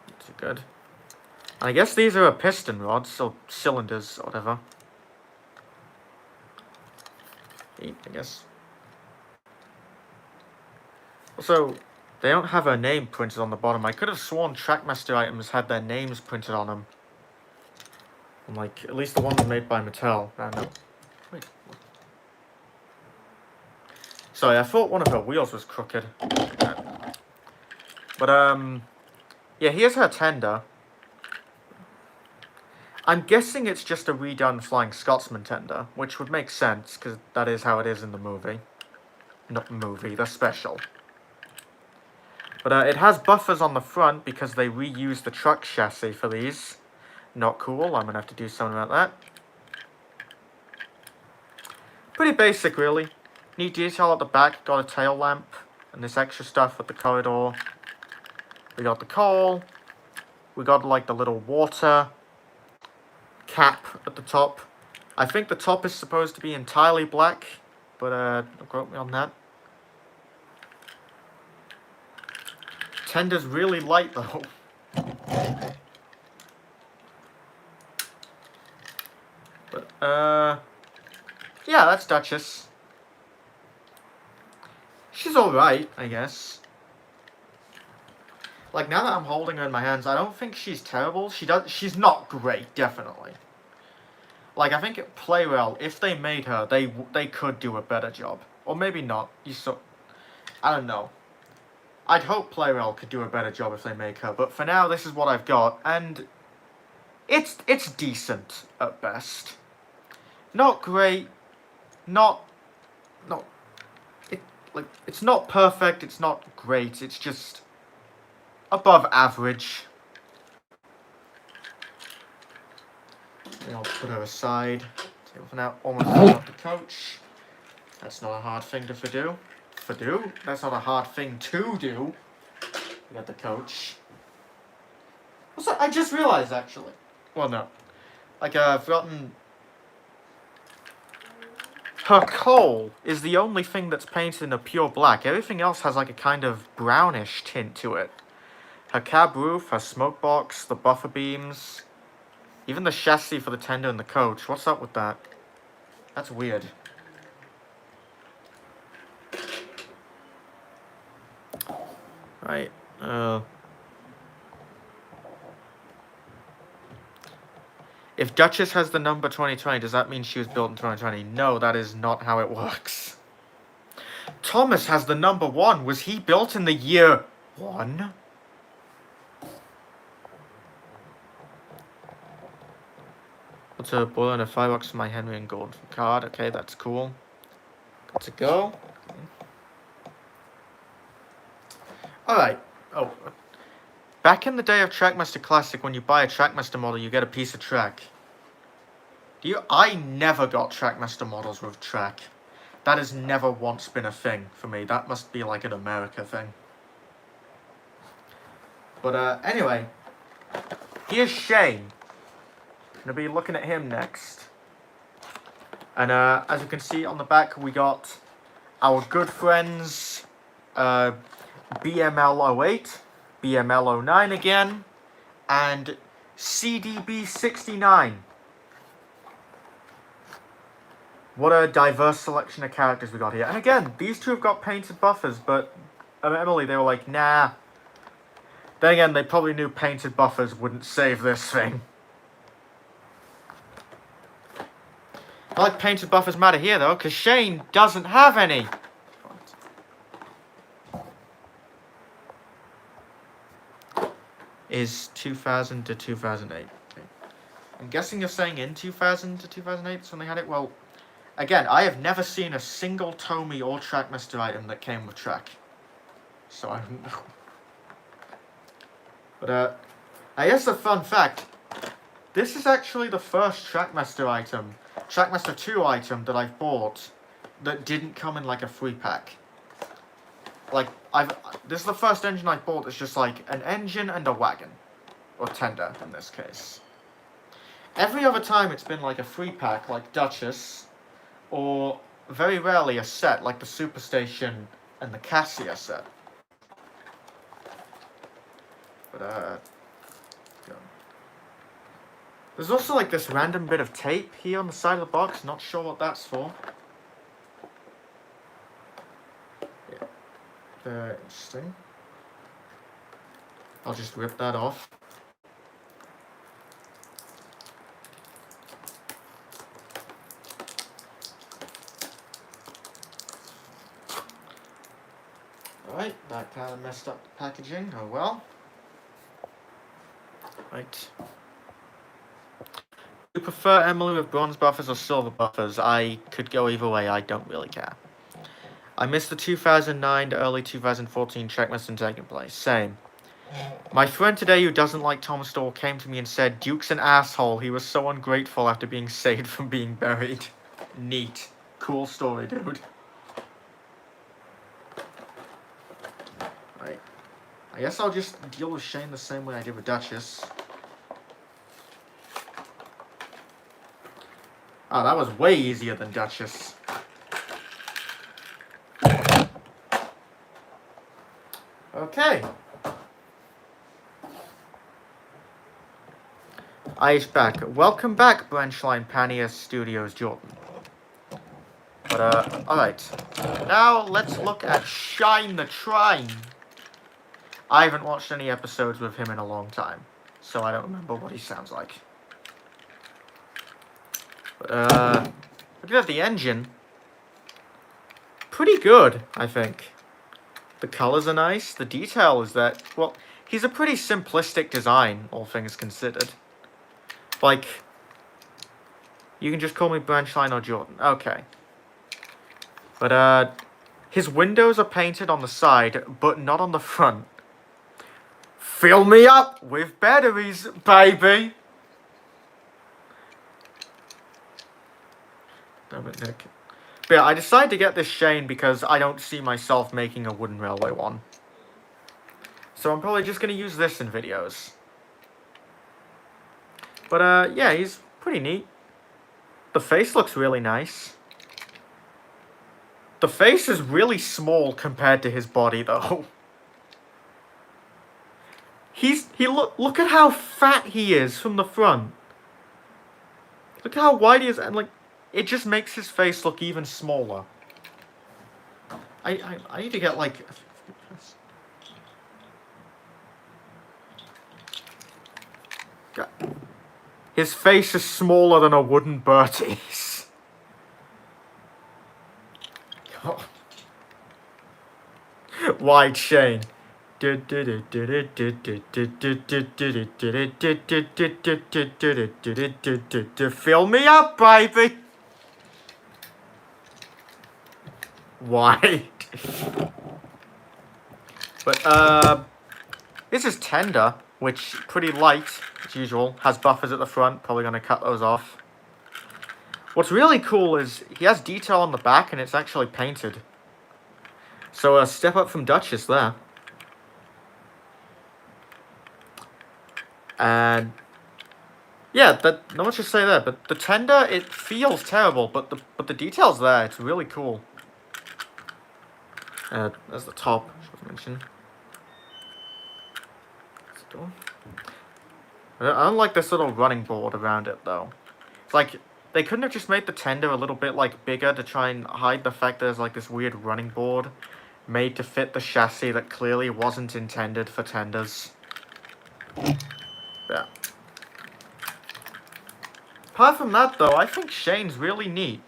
That's good. And I guess these are her piston rods, or cylinders, or whatever. I guess. Also, they don't have her name printed on the bottom. I could have sworn Trackmaster items had their names printed on them. And, like, at least the ones made by Mattel. I don't know. Wait. Sorry, I thought one of her wheels was crooked. But, yeah, here's her tender. I'm guessing it's just a redone Flying Scotsman tender, which would make sense, because that is how it is in the movie. Not the movie, the special. But it has buffers on the front because they reused the truck chassis for these. Not cool, I'm gonna have to do something about that. Pretty basic, really. Neat detail at the back, got a tail lamp, and this extra stuff with the corridor. We got the coal. We got, like, the little water cap at the top. I think the top is supposed to be entirely black, but don't quote me on that. Tender's really light, though. But, yeah, that's Duchess. She's alright, I guess. Like, now that I'm holding her in my hands, I don't think she's terrible. She's not great, definitely. Like, I think at Playwell, if they made her, they could do a better job. Or maybe not. I don't know. I'd hope Playwell could do a better job if they make her, but for now, this is what I've got, and it's decent at best. Not great. It's not perfect. It's not great. It's just above average. I'll put her aside. Table for now. Almost got the coach. That's not a hard thing to do. That's not a hard thing to do. We got the coach. What's that? I just realized, actually. Well, no. Like, I've gotten... Her coal is the only thing that's painted in a pure black. Everything else has, like, a kind of brownish tint to it. Her cab roof, her smoke box, the buffer beams... Even the chassis for the tender and the coach. What's up with that? That's weird. Right. If Duchess has the number 2020, does that mean she was built in 2020? No, that is not how it works. Thomas has the number 1. Was he built in the year 1? What's a boiler and a $5 for my Henry and gold card? Okay, that's cool. Good to go. Alright. Oh. Back in the day of Trackmaster Classic, when you buy a Trackmaster model, you get a piece of track. I never got Trackmaster models with track. That has never once been a thing for me. That must be like an America thing. But, anyway. Here's Shane. Gonna be looking at him next. And, as you can see on the back, we got our good friends, BML08, BML09 again, and CDB69. What a diverse selection of characters we got here. And again, these two have got painted buffers, but Emily, they were like, nah. Then again, they probably knew painted buffers wouldn't save this thing. I like painted buffers matter here, though, because Shane doesn't have any. Is 2000 to 2008. Okay. I'm guessing you're saying in 2000 to 2008 is when they had it? Well, again, I have never seen a single Tomy or Trackmaster item that came with track. So I don't know. But, I guess a fun fact. This is actually the first Trackmaster item, Trackmaster 2 item that I've bought that didn't come in like a free pack. Like, this is the first engine I bought that's just like an engine and a wagon. Or tender, in this case. Every other time it's been like a free pack, like Duchess, or very rarely a set, like the Superstation and the Cassia set. But, there's also like this random bit of tape here on the side of the box, not sure what that's for. Yeah. Very interesting. I'll just rip that off. Alright, that kind of messed up the packaging, oh well. Right. you prefer Emily with bronze buffers or silver buffers? I could go either way, I don't really care. I missed the 2009 to early 2014 track must have taken place. Same. My friend today who doesn't like Thomas Doyle came to me and said, Duke's an asshole. He was so ungrateful after being saved from being buried. Neat. Cool story, dude. Right. I guess I'll just deal with Shane the same way I did with Duchess. Oh, that was way easier than Duchess. Okay. Ice back. Welcome back, Branchline Pania Studios, Jordan. But, alright. Now, let's look at Shine the Trine. I haven't watched any episodes with him in a long time, so I don't remember what he sounds like. But, looking at the engine, pretty good, I think. The colors are nice, the detail is that, well, he's a pretty simplistic design, all things considered. Like, you can just call me Branchline or Jordan, okay. But, his windows are painted on the side, but not on the front. Fill me up with batteries, baby! Damn it, Nick. But yeah, I decided to get this Shane because I don't see myself making a wooden railway one. So I'm probably just going to use this in videos. But, yeah, he's pretty neat. The face looks really nice. The face is really small compared to his body, though. Look at how fat he is from the front. Look at how wide he is, and, like, it just makes his face look even smaller. I need to get, like... God. His face is smaller than a wooden Bertie's. God. Wide Shane. Fill me up, baby. Wide. But, this is Tender, which pretty light, as usual. Has buffers at the front, probably going to cut those off. What's really cool is he has detail on the back and it's actually painted. So a step up from Duchess there. And yeah, not much to say there, but the Tender, it feels terrible, but the detail's there. It's really cool. There's the top, should mention. I don't like this little running board around it, though. It's like, they couldn't have just made the Tender a little bit, like, bigger to try and hide the fact there's, like, this weird running board made to fit the chassis that clearly wasn't intended for Tenders. Yeah. Apart from that, though, I think Shane's really neat.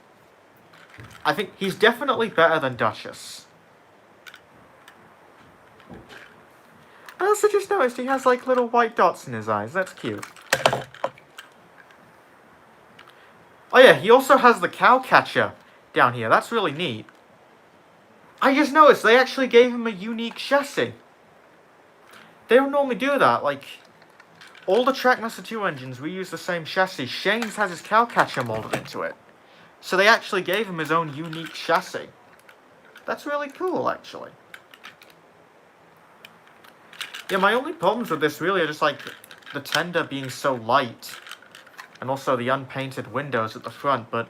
I think he's definitely better than Duchess. I also just noticed he has, like, little white dots in his eyes. That's cute. Oh yeah, he also has the cow catcher down here. That's really neat. I just noticed they actually gave him a unique chassis. They don't normally do that. Like, all the Trackmaster 2 engines, we use the same chassis. Shane's has his cow catcher molded into it. So they actually gave him his own unique chassis. That's really cool, actually. Yeah, my only problems with this really are just, like, the Tender being so light. And also the unpainted windows at the front, but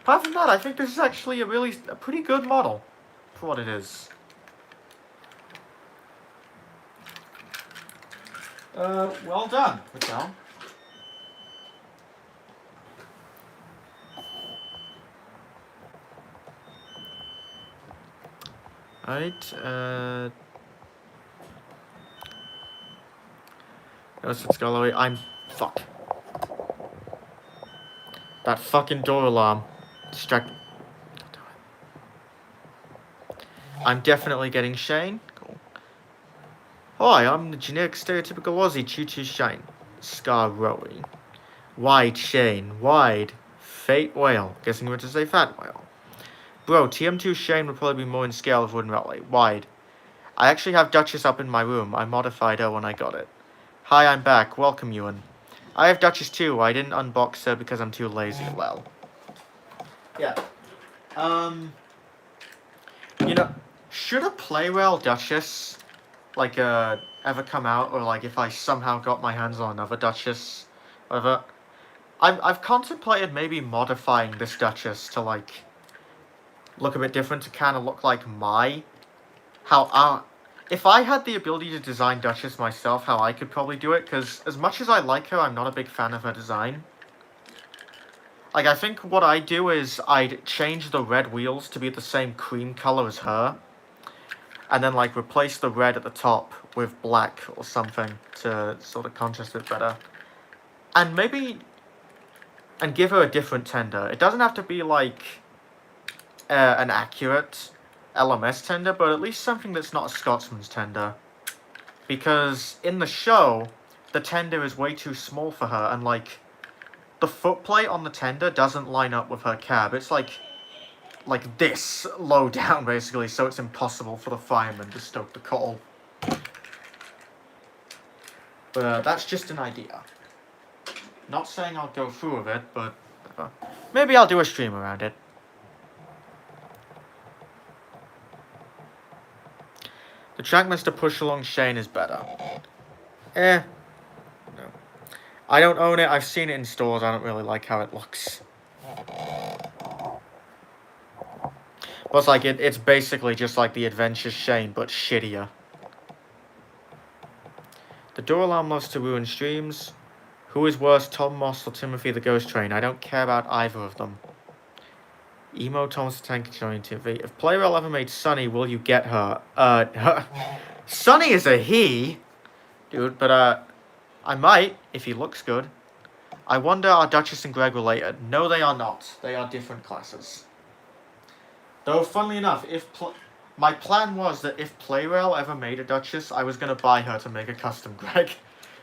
apart from that, I think this is actually a pretty good model for what it is. Well done, Michelle. Alright, let's go away. Fuck. That fucking door alarm. Distract. I'm definitely getting Shane. Cool. Hi, I'm the generic stereotypical Aussie Choo Choo Shane. Scar Rowie. Wide Shane. Wide. Fate Whale. Guessing we're to say Fat Whale. Bro, TM2 Shane would probably be more in scale of Wooden Rally. Wide. I actually have Duchess up in my room. I modified her when I got it. Hi, I'm back. Welcome, Ewan. I have Duchess too. I didn't unbox her because I'm too lazy. Lol. Yeah. You know, should a Playwell Duchess, like, ever come out, or, like, if I somehow got my hands on another Duchess, whatever, I've contemplated maybe modifying this Duchess to, like, look a bit different, to kind of look like if I had the ability to design Duchess myself, how I could probably do it, because as much as I like her, I'm not a big fan of her design. Like, I think what I'd do is I'd change the red wheels to be the same cream color as her, and then, like, replace the red at the top with black or something to sort of contrast it better. And maybe... and give her a different tender. It doesn't have to be, like, an accurate LMS tender, but at least something that's not a Scotsman's tender. Because in the show, the tender is way too small for her, and, like, the footplate on the tender doesn't line up with her cab. It's like this low down, basically, so it's impossible for the fireman to stoke the coal. But that's just an idea. Not saying I'll go through with it, but maybe I'll do a stream around it. The Trackmaster push-along Shane is better. No. I don't own it, I've seen it in stores, I don't really like how it looks. Plus, like, it's basically just like the Adventure Shane, but shittier. The door alarm loves to ruin streams. Who is worse, Tom Moss or Timothy the Ghost Train? I don't care about either of them. Emo Thomas the Tank Engineering TV. If Playwell ever made Sunny, will you get her? Sunny is a he! Dude, but, I might, if he looks good. I wonder, are Duchess and Greg related? No, they are not. They are different classes. Though, funnily enough, my plan was that if Playwell ever made a Duchess, I was going to buy her to make a custom Greg.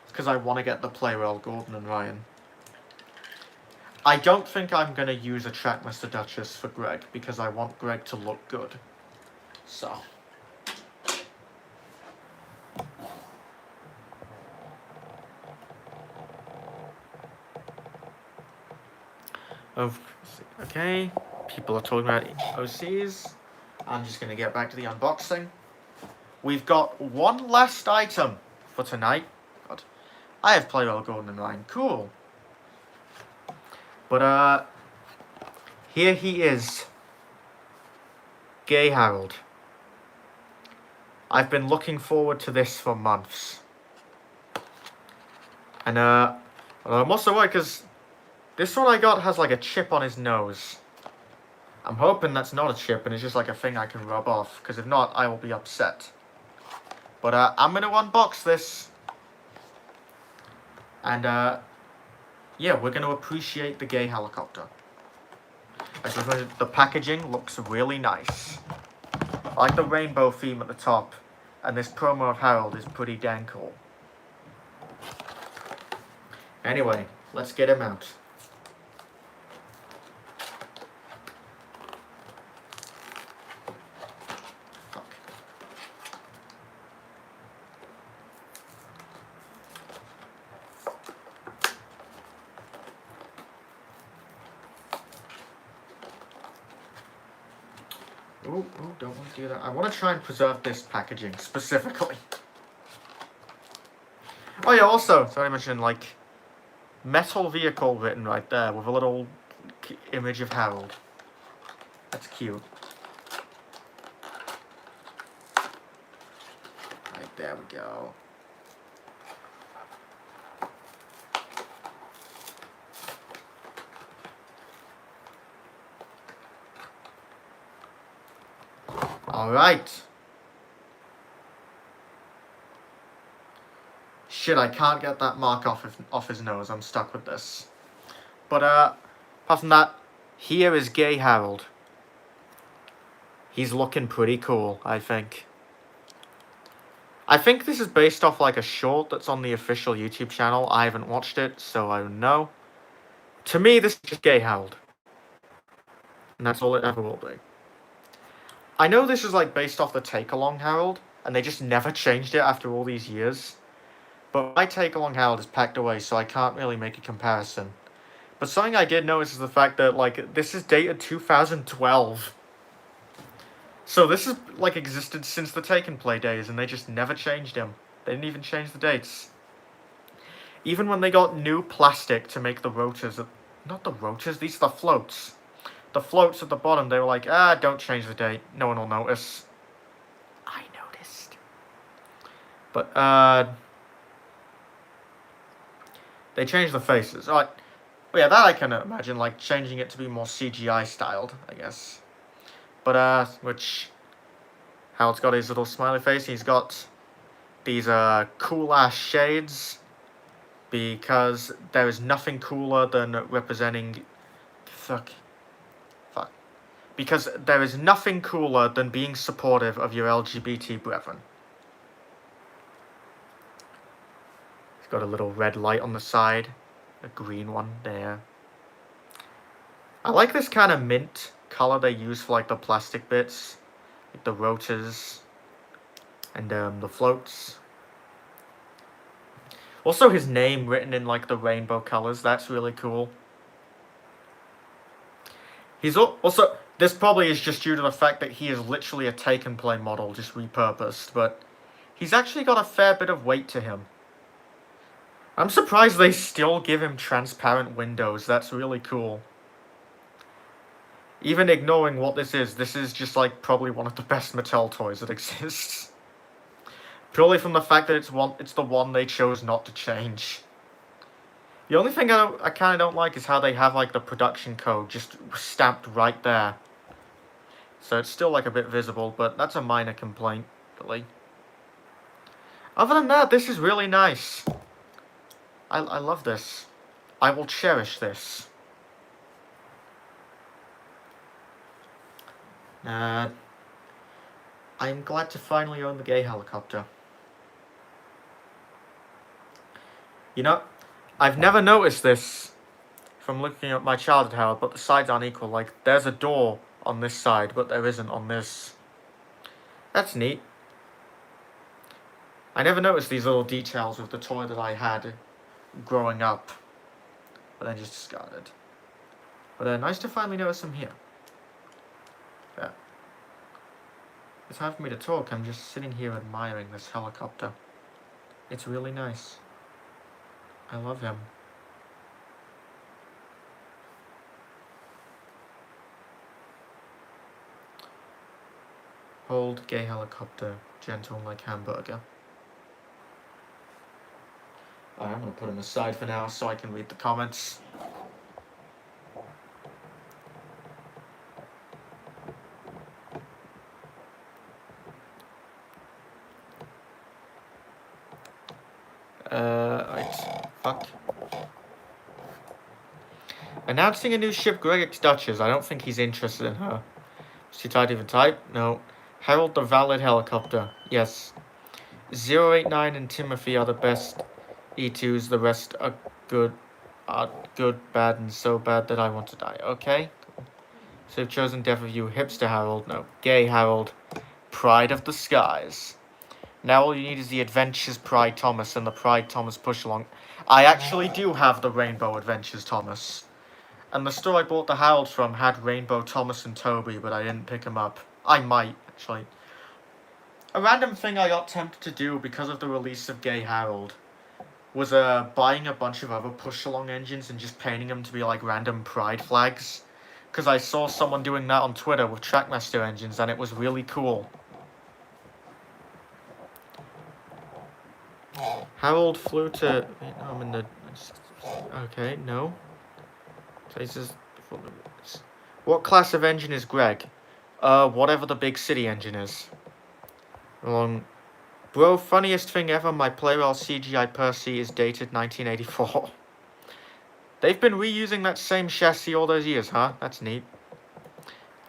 Because I want to get the Playwell Gordon and Ryan. I don't think I'm going to use a Trackmaster Duchess for Greg, because I want Greg to look good. So. Okay, people are talking about OCs. I'm just going to get back to the unboxing. We've got one last item for tonight. God, I have Playwell Gordon and Ryan. Cool. But, here he is. Gay Harold. I've been looking forward to this for months. And, I'm also worried because this one I got has like a chip on his nose. I'm hoping that's not a chip and it's just like a thing I can rub off, because if not, I will be upset. But, I'm going to unbox this. And, yeah, we're going to appreciate the gay helicopter. The packaging looks really nice. I like the rainbow theme at the top. And this promo of Harold is pretty dang cool. Anyway, let's get him out. Oh, don't want to do that. I want to try and preserve this packaging, specifically. Oh yeah, also, sorry to mention, like, metal vehicle written right there, with a little image of Harold. That's cute. Right, there we go. Alright. Shit, I can't get that mark off his nose. I'm stuck with this. But, apart from that, here is Gay Harold. He's looking pretty cool, I think. I think this is based off, like, a short that's on the official YouTube channel. I haven't watched it, so I don't know. To me, this is just Gay Harold. And that's all it ever will be. I know this is like based off the Take-Along Harold, and they just never changed it after all these years. But my Take-Along Harold is packed away, so I can't really make a comparison. But something I did notice is the fact that, like, this is dated 2012. So this has, like, existed since the Take and Play days, and they just never changed him. They didn't even change the dates. Even when they got new plastic to make the rotors... Not the rotors, these are the floats. The floats at the bottom, they were like, don't change the date. No one will notice. I noticed. But, they changed the faces. Alright. Well, yeah, that I can imagine, like, changing it to be more CGI styled, I guess. But, which... Harold's got his little smiley face. He's got these, cool-ass shades. Because there is nothing cooler than representing... Fuck. Because there is nothing cooler than being supportive of your LGBT brethren. He's got a little red light on the side. A green one there. I like this kind of mint color they use for like the plastic bits. Like the rotors. And the floats. Also his name written in like the rainbow colors. That's really cool. He's also... This probably is just due to the fact that he is literally a take-and-play model, just repurposed, but he's actually got a fair bit of weight to him. I'm surprised they still give him transparent windows. That's really cool. Even ignoring what this is just like probably one of the best Mattel toys that exists. Purely from the fact that it's the one they chose not to change. The only thing I kind of don't like is how they have like the production code just stamped right there. So it's still like a bit visible, but that's a minor complaint, really. Other than that, this is really nice. I love this. I will cherish this. I'm glad to finally own the gay helicopter. You know, I've never noticed this from looking at my childhood Harold, but the sides aren't equal. Like, there's a door on this side, but there isn't on this. That's neat. I never noticed these little details with the toy that I had growing up, but then just discarded. But nice to finally notice them here. Yeah. It's time for me to talk. I'm just sitting here admiring this helicopter. It's really nice. I love him. Hold gay helicopter, gentle like hamburger. Alright, I'm gonna put him aside for now so I can read the comments. Right. Fuck. Announcing a new ship, Gregix Duchess. I don't think he's interested in her. Is she tied even type? No. Harold the Valid Helicopter. Yes. 089 and Timothy are the best E2s. The rest are good, bad, and so bad that I want to die. Okay. So you've chosen Death of You. Hipster Harold. No. Gay Harold. Pride of the Skies. Now all you need is the Adventures Pride Thomas and the Pride Thomas Push Along. I actually do have the Rainbow Adventures Thomas. And the store I bought the Harolds from had Rainbow Thomas and Toby, but I didn't pick them up. I might, actually. A random thing I got tempted to do because of the release of Gay Harold was buying a bunch of other push-along engines and just painting them to be like random pride flags. Because I saw someone doing that on Twitter with Trackmaster engines and it was really cool. Harold flew to... I'm in the... Okay, no. Places... What class of engine is Greg? Whatever the big city engine is. Bro, funniest thing ever, my Playwell CGI Percy is dated 1984. They've been reusing that same chassis all those years, huh? That's neat.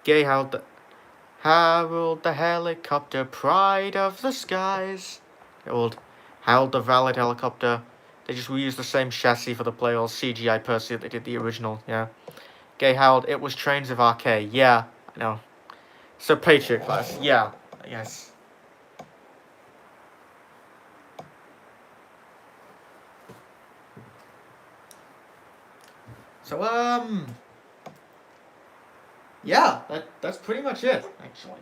Gay Harold the Helicopter, Pride of the Skies. Harold the Valid Helicopter, They just reused the same chassis for the Playall CGI Percy that they did the original, yeah. Gay Harold, it was Trains of RK, yeah, I know. So Patriot class, yeah, yes. So, yeah, that's pretty much it, actually.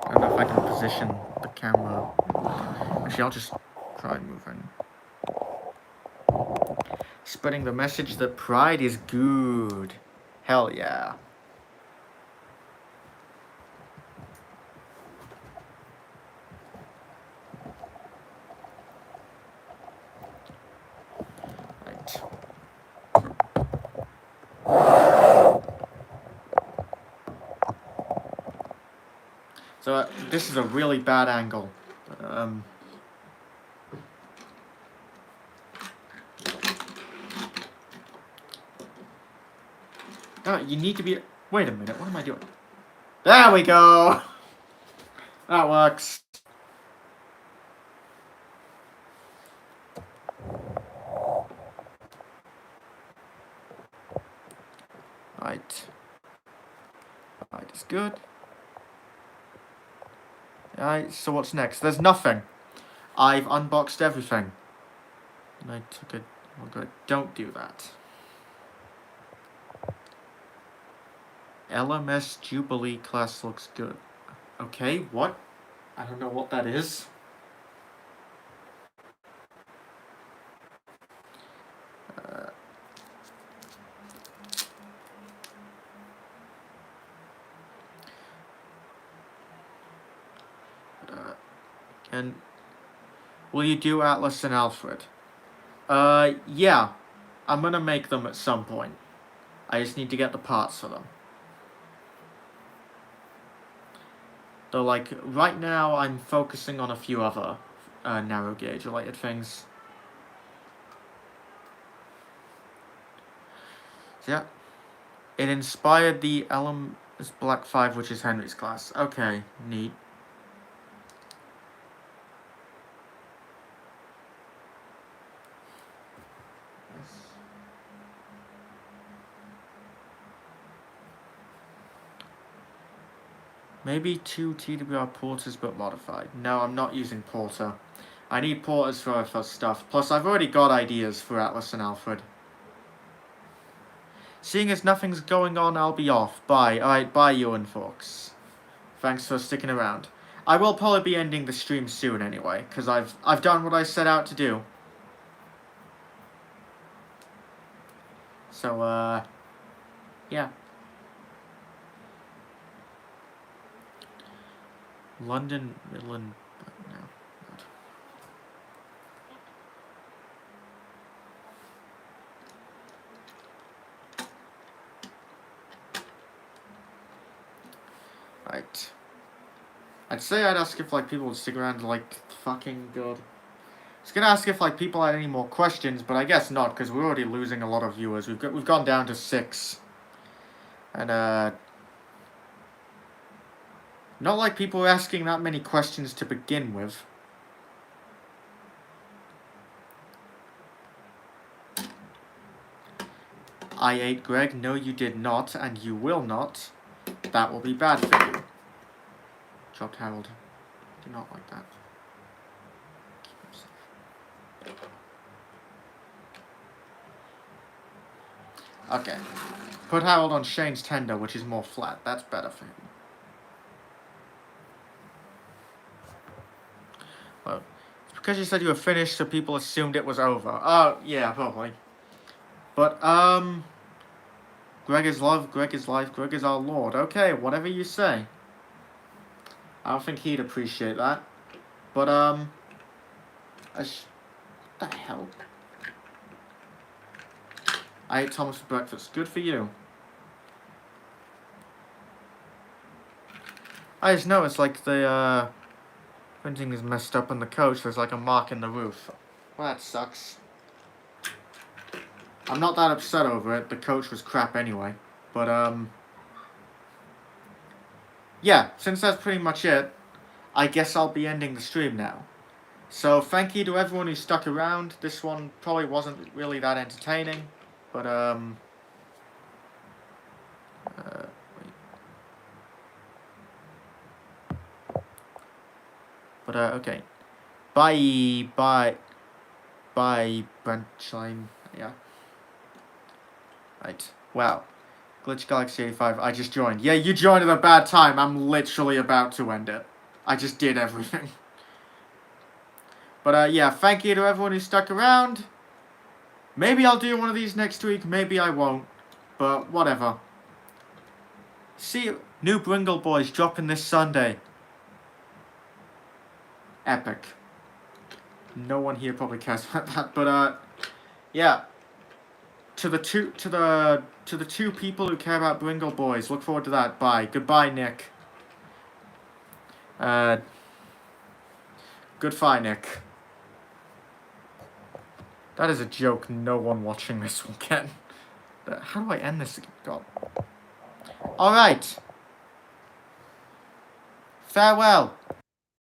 I don't know if I can position the camera. Actually, I'll just try moving. Spreading the message that pride is good. Hell yeah. Right. So this is a really bad angle. No, you need to be. Wait a minute. What am I doing? There we go. That works. Right. Right, it's good. Alright, so what's next? There's nothing. I've unboxed everything. And I took it. Oh god, don't do that. LMS Jubilee class looks good. Okay, what? I don't know what that is. And will you do Atlas and Alfred? Yeah. I'm gonna make them at some point. I just need to get the parts for them. Though, like, right now I'm focusing on a few other narrow gauge related things. So, yeah. It inspired the LMS Black 5, which is Henry's class. Okay, neat. Maybe 2 TWR porters but modified. No, I'm not using porter. I need porters for stuff. Plus, I've already got ideas for Atlas and Alfred. Seeing as nothing's going on, I'll be off. Bye. Alright, bye, Ewan folks. Thanks for sticking around. I will probably be ending the stream soon anyway, because I've done what I set out to do. So, yeah. London, Midland, no. Not. Right. I'd say I'd ask if, like, people would stick around, like, fucking good. I was gonna ask if, like, people had any more questions, but I guess not, because we're already losing a lot of viewers. We've gone down to 6. And, not like people were asking that many questions to begin with. I ate Greg. No, you did not, and you will not. That will be bad for you. Dropped Harold. Do not like that. Okay. Put Harold on Shane's tender, which is more flat. That's better for him. Well, it's because you said you were finished, so people assumed it was over. Oh, yeah, probably. But, Greg is love, Greg is life, Greg is our lord. Okay, whatever you say. I don't think he'd appreciate that. But, what the hell? I ate Thomas for breakfast. Good for you. I just noticed, like, the, printing is messed up on the coach. There's, like, a mark in the roof. Well, that sucks. I'm not that upset over it. The coach was crap anyway. But, yeah, since that's pretty much it, I guess I'll be ending the stream now. So thank you to everyone who stuck around. This one probably wasn't really that entertaining, but wait. But okay. Bye, Brentline. Yeah. Right. Wow. Glitch Galaxy 85. I just joined. Yeah, you joined at a bad time. I'm literally about to end it. I just did everything. But yeah, thank you to everyone who stuck around. Maybe I'll do one of these next week. Maybe I won't. But whatever. See you. New Bringle Boys dropping this Sunday. Epic. No one here probably cares about that, but yeah. To the two people who care about Bringle Boys, look forward to that. Bye. Goodbye, Nick. Goodbye, Nick. That is a joke no one watching this will get. How do I end this again? God. Alright. Farewell.